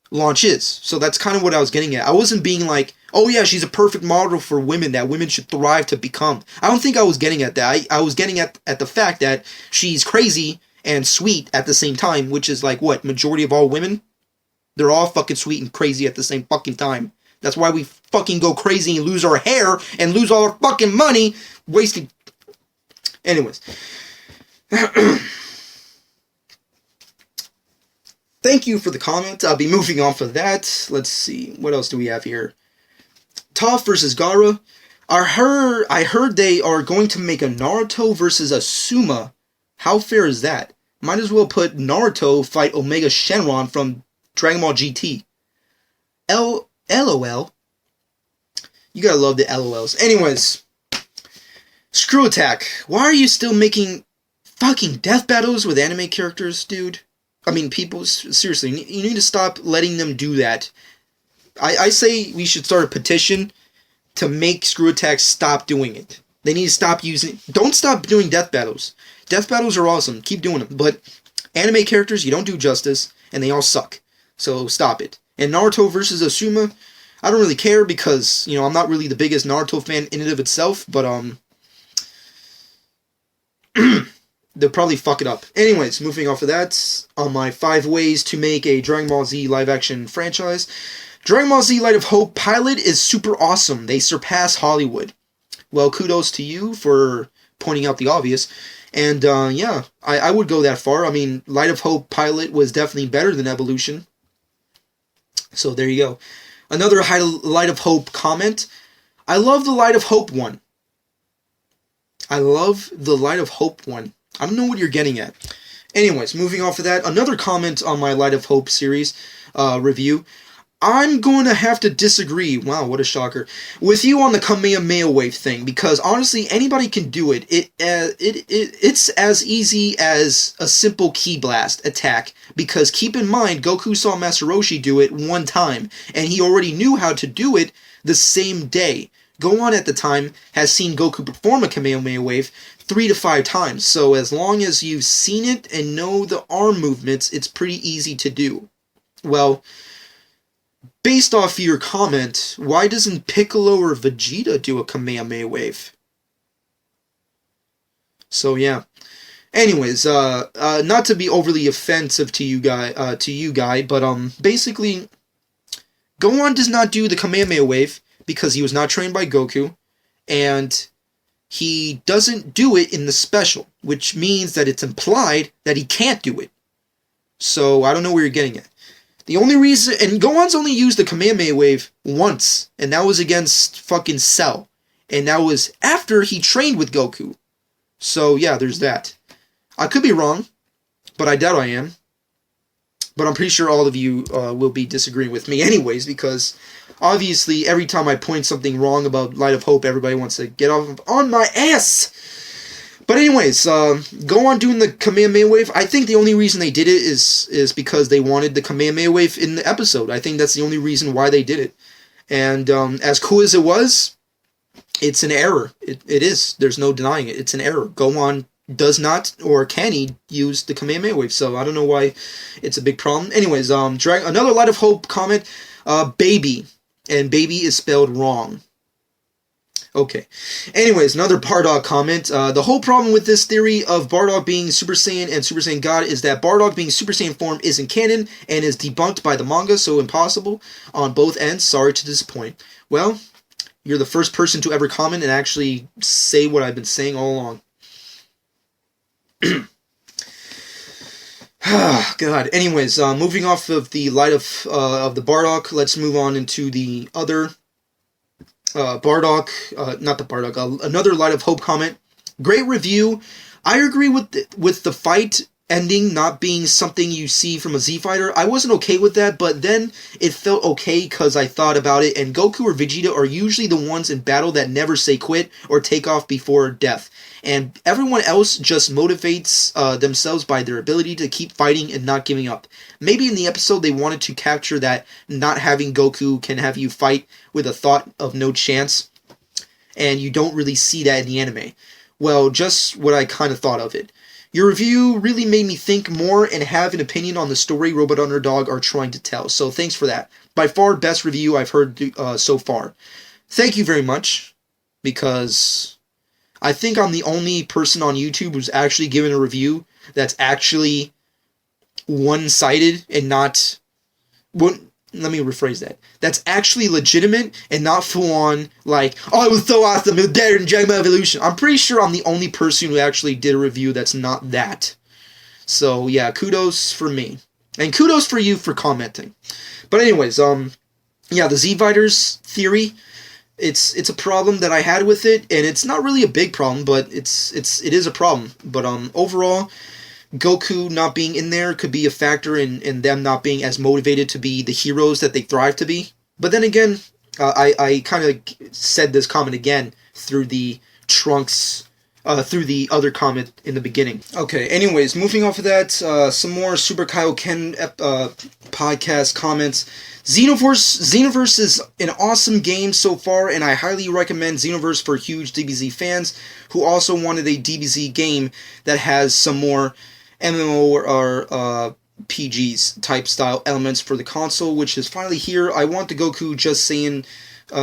Launch is. So that's kind of what I was getting at. I wasn't being like, oh yeah, she's a perfect model for women that women should thrive to become. I don't think I was getting at that. I was getting at the fact that she's crazy and sweet at the same time, which is like what? Majority of all women? They're all fucking sweet and crazy at the same fucking time. That's why we fucking go crazy and lose our hair and lose all our fucking money wasting. Anyways. Thank you for the comment. I'll be moving on for that. Let's see. What else do we have here? Toph versus Gaara. I heard they are going to make a Naruto versus Asuma. How fair is that? Might as well put Naruto fight Omega Shenron from Dragon Ball GT. LOL. You gotta love the LOLs. Anyways. Screw Attack. Why are you still making fucking death battles with anime characters, dude? I mean, people, seriously, you need to stop letting them do that. I say we should start a petition to make Screw Attack stop doing it. They need to stop using... Don't stop doing death battles. Death battles are awesome. Keep doing them. But anime characters, you don't do justice, and they all suck. So stop it. And Naruto versus Asuma, I don't really care because, you know, I'm not really the biggest Naruto fan in and of itself, but, they'll probably fuck it up. Anyways, moving off of that, on my 5 ways to make a Dragon Ball Z live-action franchise, Dragon Ball Z Light of Hope pilot is super awesome. They surpass Hollywood. Well, kudos to you for pointing out the obvious. And, yeah, I would go that far. I mean, Light of Hope pilot was definitely better than Evolution. So, there you go. Another Light of Hope comment. I love the Light of Hope one. I love the Light of Hope one. I don't know what you're getting at. Anyways, moving off of that, another comment on my Light of Hope series review. I'm going to have to disagree, wow, what a shocker, with you on the Kamehameha Wave thing, because honestly, anybody can do it. It's as easy as a simple Ki Blast attack, because keep in mind, Goku saw Master Roshi do it one time, and he already knew how to do it the same day. Gohan at the time has seen Goku perform a Kamehameha Wave 3 to 5 times, so as long as you've seen it and know the arm movements, it's pretty easy to do. Well, based off your comment, why doesn't Piccolo or Vegeta do a Kamehameha Wave? So yeah. Anyways, not to be overly offensive to you guy, but basically, Gohan does not do the Kamehameha Wave because he was not trained by Goku, and he doesn't do it in the special, which means that it's implied that he can't do it. So I don't know where you're getting at. The only reason... And Gohan's only used the Kamehameha Wave once, and that was against fucking Cell. And that was after he trained with Goku. So, yeah, there's that. I could be wrong, but I doubt I am. But I'm pretty sure all of you will be disagreeing with me anyways, because obviously every time I point something wrong about Light of Hope, everybody wants to get off on my ass! But anyways, Gohan doing the Kamehameha Wave, I think the only reason they did it is because they wanted the Kamehameha Wave in the episode. I think that's the only reason why they did it. And as cool as it was, it's an error. It is. There's no denying it. It's an error. Gohan does not, or can he, use the Kamehameha Wave, so I don't know why it's a big problem. Anyways, another Light of Hope comment, baby, and baby is spelled wrong. Okay. Anyways, another Bardock comment. The whole problem with this theory of Bardock being Super Saiyan and Super Saiyan God is that Bardock being Super Saiyan form isn't canon and is debunked by the manga, so impossible on both ends. Sorry to disappoint. Well, you're the first person to ever comment and actually say what I've been saying all along. God. Anyways, moving off of the light of the Bardock, let's move on into the other Bardock, not the Bardock, another Light of Hope comment. Great review. I agree with the fight ending not being something you see from a Z fighter. I wasn't okay with that, but then it felt okay because I thought about it, and Goku or Vegeta are usually the ones in battle that never say quit or take off before death. And everyone else just motivates themselves by their ability to keep fighting and not giving up. Maybe in the episode they wanted to capture that not having Goku can have you fight with a thought of no chance, and you don't really see that in the anime. Well, just what I kind of thought of it. Your review really made me think more and have an opinion on the story Robot Underdog are trying to tell, so thanks for that. By far, best review I've heard so far. Thank you very much, because I think I'm the only person on YouTube who's actually given a review that's actually one-sided and not... Let me rephrase that. That's actually legitimate and not full-on, like, oh, it was so awesome, it was better than Dragon Ball Evolution. I'm pretty sure I'm the only person who actually did a review that's not that. So, yeah, kudos for me. And kudos for you for commenting. But anyways, yeah, the Z-Fighters theory, it's a problem that I had with it, and it's not really a big problem, but it is a problem. But overall, Goku not being in there could be a factor in them not being as motivated to be the heroes that they thrive to be. But then again, I kind of said this comment again through the Trunks, through the other comment in the beginning. Okay, anyways, moving off of that, some more Super Kaioken podcast comments. Xenoverse is an awesome game so far, and I highly recommend Xenoverse for huge DBZ fans who also wanted a DBZ game that has some more MMO or PGs type style elements for the console, which is finally here. I want the Goku Just Saiyan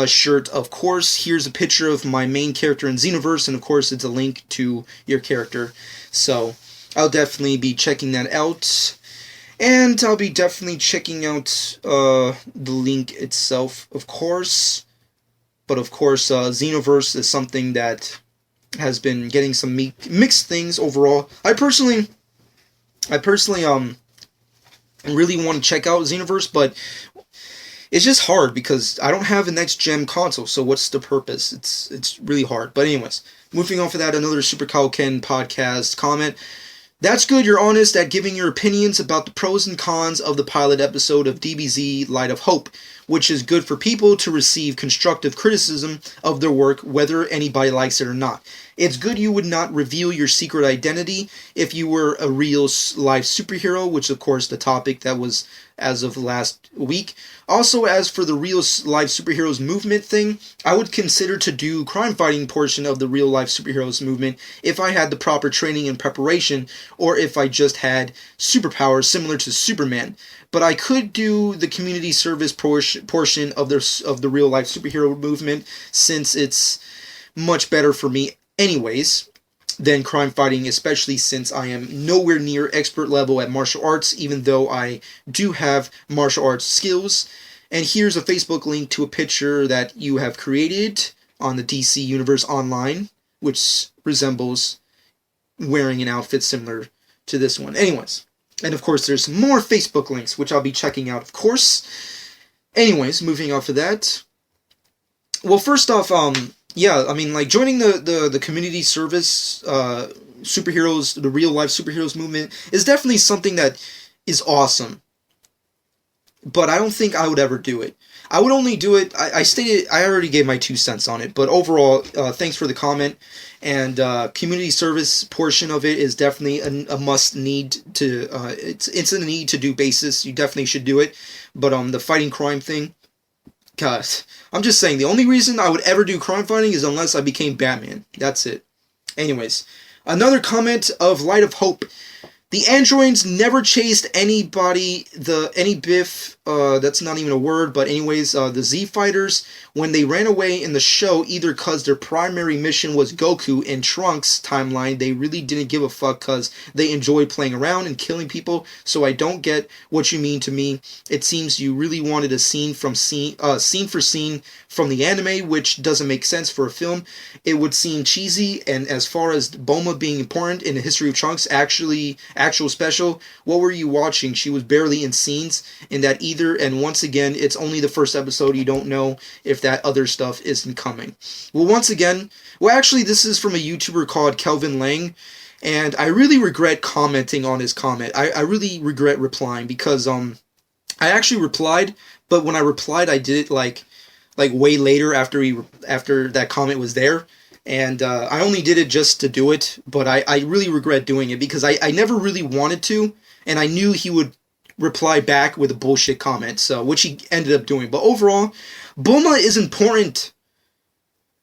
shirt, of course. Here's a picture of my main character in Xenoverse, and of course it's a link to your character. So I'll definitely be checking that out. And I'll be definitely checking out the link itself, of course. But of course, Xenoverse is something that has been getting some mixed things overall. I personally really want to check out Xenoverse, but it's just hard because I don't have a next-gen console, so what's the purpose? It's really hard. But anyways, moving on for that, another Super Kaioken podcast comment. That's good you're honest at giving your opinions about the pros and cons of the pilot episode of DBZ Light of Hope, which is good for people to receive constructive criticism of their work, whether anybody likes it or not. It's good you would not reveal your secret identity if you were a real life superhero, which of course the topic that was as of last week. Also, as for the real life superheroes movement thing, I would consider to do crime fighting portion of the real life superheroes movement if I had the proper training and preparation, or if I just had superpowers similar to Superman. But I could do the community service portion of the real life superhero movement, since it's much better for me anyways than crime fighting, especially since I am nowhere near expert level at martial arts, even though I do have martial arts skills. And here's a Facebook link to a picture that you have created on the DC Universe Online, which resembles wearing an outfit similar to this one. Anyways, and of course there's more Facebook links, which I'll be checking out, of course. Anyways, moving off of that. Well, first off, yeah, I mean, like, joining the community service superheroes, the real life superheroes movement, is definitely something that is awesome. But I don't think I would ever do it. I would only do it, I already gave my 2 cents on it, but overall, thanks for the comment, and community service portion of it is definitely a must need to, it's a need to do basis, you definitely should do it, but the fighting crime thing, guys, I'm just saying, the only reason I would ever do crime fighting is unless I became Batman. That's it. Anyways, another comment of Light of Hope. The androids never chased any Biff That's not even a word, but anyways, the Z Fighters, when they ran away in the show, either because their primary mission was Goku and Trunks timeline, they really didn't give a fuck because they enjoyed playing around and killing people, so I don't get what you mean to me. It seems you really wanted a scene for scene from the anime, which doesn't make sense for a film. It would seem cheesy, and as far as Bulma being important in the history of Trunks, actual special, what were you watching? She was barely in scenes in that either, and once again, it's only the first episode. You don't know if that other stuff isn't coming. Well, once again, actually, this is from a YouTuber called Kelvin Lang, and I really regret commenting on his comment. I really regret replying, because I actually replied, but when I replied, I did it like way later after that comment was there, and I only did it just to do it, but I really regret doing it, because I never really wanted to, and I knew he would reply back with a bullshit comment, so which he ended up doing. But overall, Bulma is important.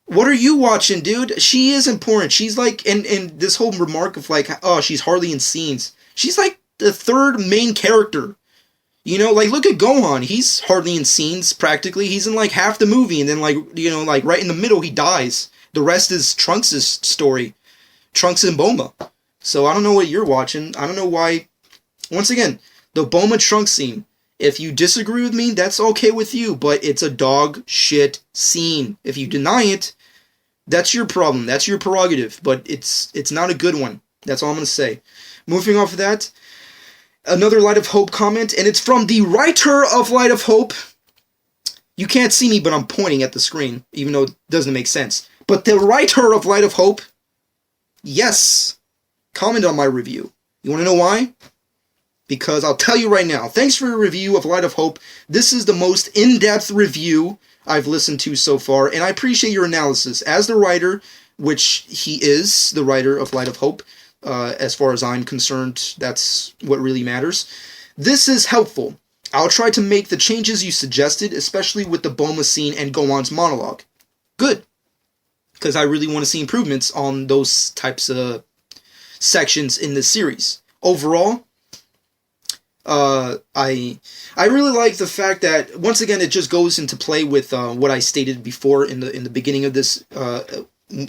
What are you watching, dude? She is important. She's like, and this whole remark of like, oh, she's hardly in scenes. She's like the third main character. You know, like, look at Gohan. He's hardly in scenes, practically. He's in like half the movie, and then like, you know, like right in the middle he dies. The rest is Trunks' story. Trunks and Bulma. So I don't know what you're watching. I don't know why. Once again, the Bulma Trunks scene. If you disagree with me, that's okay with you, but it's a dog shit scene. If you deny it, that's your problem. That's your prerogative, but it's not a good one. That's all I'm going to say. Moving off of that, another Light of Hope comment, and it's from the writer of Light of Hope. You can't see me, but I'm pointing at the screen, even though it doesn't make sense. But the writer of Light of Hope, yes, comment on my review. You want to know why? Because I'll tell you right now, thanks for your review of Light of Hope. This is the most in-depth review I've listened to so far, and I appreciate your analysis. As the writer, which he is the writer of Light of Hope, as far as I'm concerned, that's what really matters. This is helpful. I'll try to make the changes you suggested, especially with the Bulma scene and Gohan's monologue. Good. Because I really want to see improvements on those types of sections in this series. Overall, I really like the fact that, once again, it just goes into play with what I stated before in the beginning of this,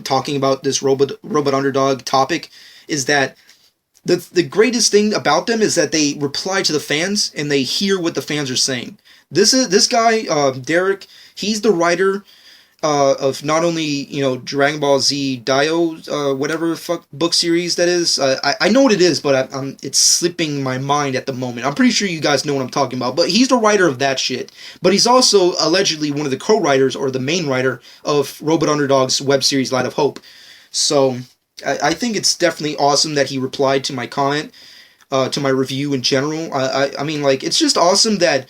talking about this robot underdog topic, is that the greatest thing about them is that they reply to the fans and they hear what the fans are saying. This guy, Derek, he's the writer of not only, you know, Dragon Ball Z Dio, whatever fuck book series that is. I know what it is, but it's slipping my mind at the moment. I'm pretty sure you guys know what I'm talking about. But he's the writer of that shit. But he's also allegedly one of the co-writers, or the main writer, of Robot Underdog's web series Light of Hope. So I think it's definitely awesome that he replied to my comment, to my review in general. I mean, like, it's just awesome that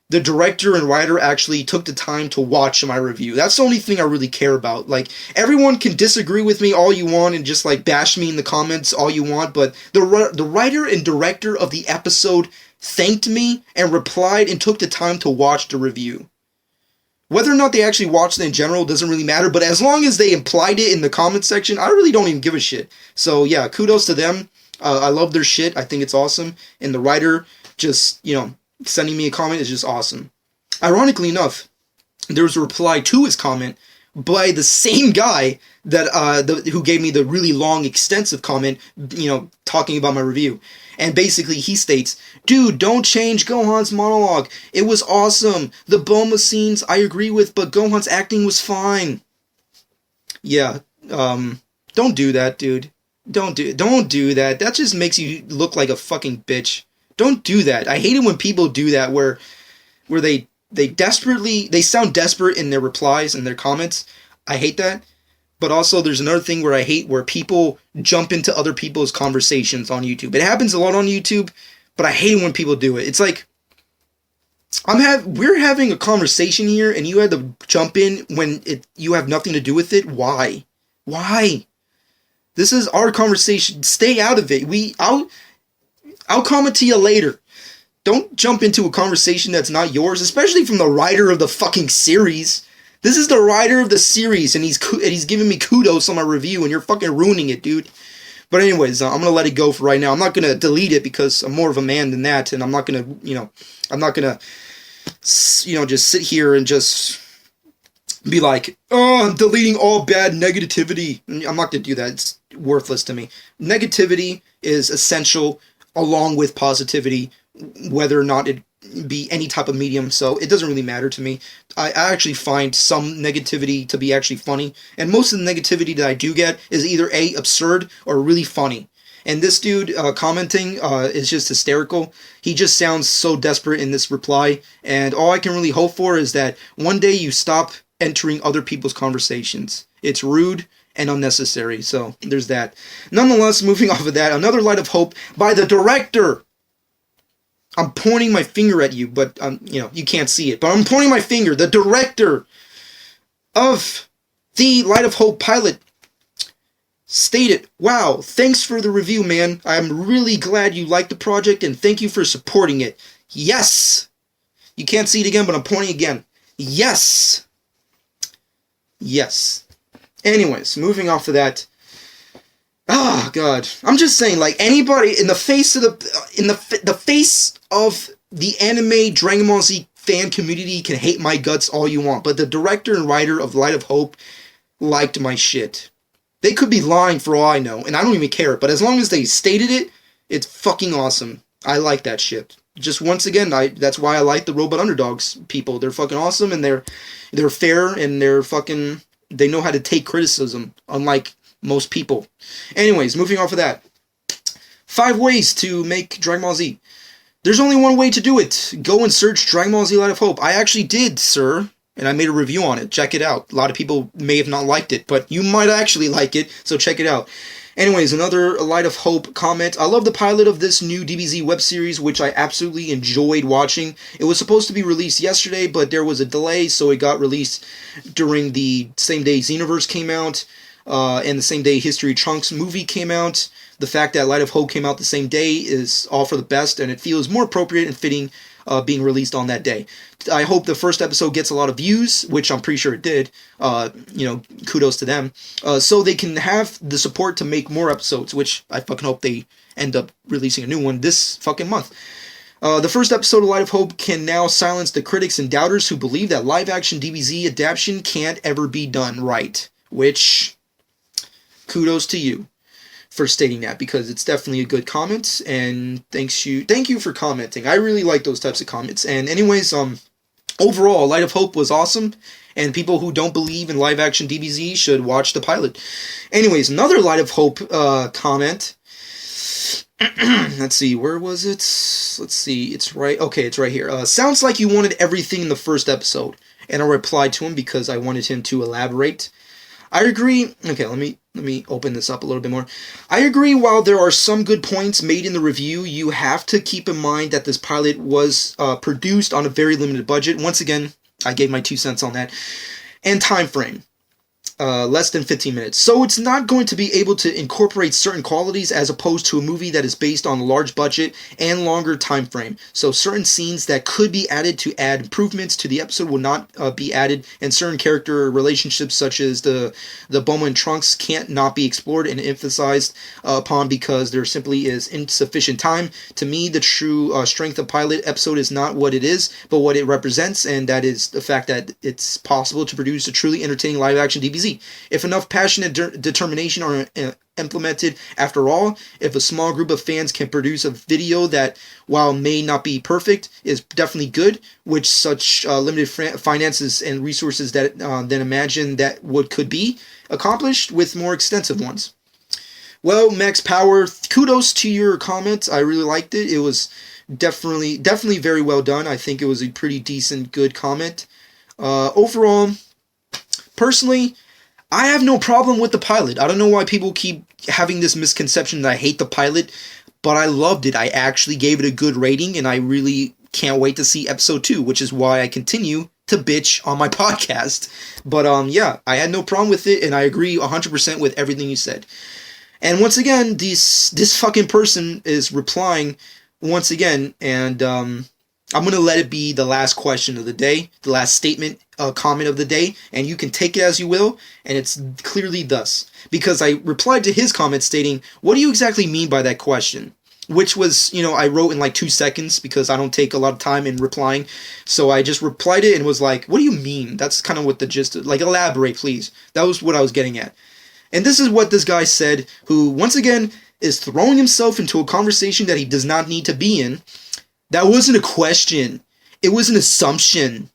the director and writer actually took the time to watch my review. That's the only thing I really care about. Like, everyone can disagree with me all you want and just, like, bash me in the comments all you want, but the writer and director of the episode thanked me and replied and took the time to watch the review. Whether or not they actually watched it in general doesn't really matter, but as long as they implied it in the comment section, I really don't even give a shit. So, yeah, kudos to them. I love their shit. I think it's awesome. And the writer just, you know, sending me a comment is just awesome. Ironically enough, there was a reply to his comment by the same guy that who gave me the really long, extensive comment, you know, talking about my review. And basically he states, "Dude, don't change Gohan's monologue. It was awesome. The Bulma scenes I agree with, but Gohan's acting was fine." Yeah, don't do that, dude. Don't do that. That just makes you look like a fucking bitch. Don't do that. I hate it when people do that, where they sound desperate in their replies and their comments. I hate that. But also, there's another thing where I hate where people jump into other people's conversations on YouTube. It happens a lot on YouTube, but I hate it when people do it. It's like, we're having a conversation here, and you had to jump in when you have nothing to do with it. Why? Why? This is our conversation. Stay out of it. I'll comment to you later. Don't jump into a conversation that's not yours, especially from the writer of the fucking series. This is the writer of the series, and he's giving me kudos on my review, and you're fucking ruining it, dude. But anyways, I'm gonna let it go for right now. I'm not gonna delete it because I'm more of a man than that, and I'm not gonna just sit here and just be like, oh, I'm deleting all bad negativity. I'm not going to do that. It's worthless to me. Negativity is essential along with positivity, whether or not it be any type of medium, so it doesn't really matter to me. I actually find some negativity to be actually funny, and most of the negativity that I do get is either A, absurd, or really funny. And this dude commenting is just hysterical. He just sounds so desperate in this reply, and all I can really hope for is that one day you stop entering other people's conversations. It's rude and unnecessary, so there's that. Nonetheless, moving off of that, another light of hope by the director. I'm pointing my finger at you, but you can't see it. But I'm pointing my finger. The director of the Light of Hope pilot stated, "Wow, thanks for the review, man. I'm really glad you liked the project, and thank you for supporting it." Yes! You can't see it again, but I'm pointing again. Yes! Yes. Anyways, moving off of that. Oh God, I'm just saying, like, anybody in the face of the face of the anime Dragon Ball Z fan community can hate my guts all you want, but the director and writer of Light of Hope liked my shit. They could be lying for all I know, and I don't even care, but as long as they stated it, it's fucking awesome. I like that shit. Just once again, that's why I like the Robot Underdogs people. They're fucking awesome, and they're fair, and they know how to take criticism, unlike most people. Anyways, moving off of that. 5 ways to make Dragon Ball Z. There's only one way to do it. Go and search Dragon Ball Z Light of Hope. I actually did, sir, and I made a review on it. Check it out. A lot of people may have not liked it, but you might actually like it, so check it out. Anyways, another Light of Hope comment. I love the pilot of this new DBZ web series, which I absolutely enjoyed watching. It was supposed to be released yesterday, but there was a delay, so it got released during the same day Xenoverse came out. And the same day History Trunks movie came out. The fact that Light of Hope came out the same day is all for the best, and it feels more appropriate and fitting being released on that day. I hope the first episode gets a lot of views, which I'm pretty sure it did. Kudos to them. So they can have the support to make more episodes, which I fucking hope they end up releasing a new one this fucking month. The first episode of Light of Hope can now silence the critics and doubters who believe that live-action DBZ adaptation can't ever be done right. Which, kudos to you for stating that, because it's definitely a good comment, and thank you for commenting. I really like those types of comments. And anyways, overall, Light of Hope was awesome, and people who don't believe in live-action DBZ should watch the pilot. Anyways, another Light of Hope comment. Let's see, where was it? Let's see, it's right here. Sounds like you wanted everything in the first episode. And I replied to him because I wanted him to elaborate. I agree. Okay, let me open this up a little bit more. I agree, while there are some good points made in the review, you have to keep in mind that this pilot was produced on a very limited budget. Once again, I gave my 2 cents on that. And time frame. Less than 15 minutes. So it's not going to be able to incorporate certain qualities as opposed to a movie that is based on a large budget and longer time frame. So certain scenes that could be added to add improvements to the episode will not be added, and certain character relationships such as the Bulma and Trunks can't not be explored and emphasized upon because there simply is insufficient time. To me, the true strength of pilot episode is not what it is, but what it represents, and that is the fact that it's possible to produce a truly entertaining live-action DBZ. If enough passion and determination are implemented, after all, if a small group of fans can produce a video that, while may not be perfect, is definitely good, which such limited finances and resources that then imagine that what could be accomplished with more extensive ones. Well, Max Power, kudos to your comment. I really liked it. It was definitely very well done. I think it was a pretty decent, good comment. Overall, personally, I have no problem with the pilot. I don't know why people keep having this misconception that I hate the pilot, but I loved it. I actually gave it a good rating, and I really can't wait to see episode 2, which is why I continue to bitch on my podcast. But yeah, I had no problem with it, and I agree 100% with everything you said. And once again, this fucking person is replying once again, and I'm going to let it be the last question of the day, the last statement, comment of the day, and you can take it as you will, and it's clearly thus. Because I replied to his comment stating, "What do you exactly mean by that question?" which was, I wrote in like 2 seconds because I don't take a lot of time in replying. So I just replied it and was like, what do you mean? That's kind of what the gist of, like, elaborate, please. That was what I was getting at. And this is what this guy said, who, once again, is throwing himself into a conversation that he does not need to be in. That wasn't a question. It was an assumption.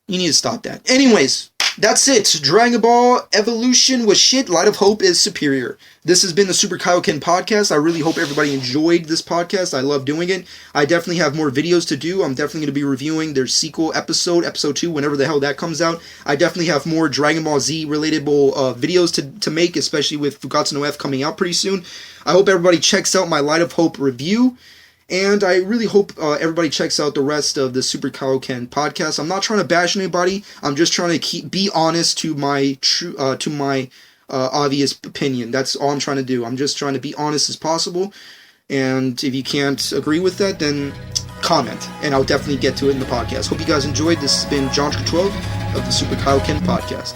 You need to stop that. Anyways, that's it. Dragon Ball Evolution was shit. Light of Hope is superior. This has been the Super Kaioken podcast. I really hope everybody enjoyed this podcast. I love doing it. I definitely have more videos to do. I'm definitely going to be reviewing their sequel episode 2, whenever the hell that comes out. I definitely have more Dragon Ball Z relatable videos to make, especially with Fukkatsu no F coming out pretty soon. I hope everybody checks out my Light of Hope review. And I really hope everybody checks out the rest of the Super Kaioken podcast. I'm not trying to bash anybody. I'm just trying to be honest to my obvious opinion. That's all I'm trying to do. I'm just trying to be honest as possible. And if you can't agree with that, then comment, and I'll definitely get to it in the podcast. Hope you guys enjoyed. This has been John 12 of the Super Kaioken podcast.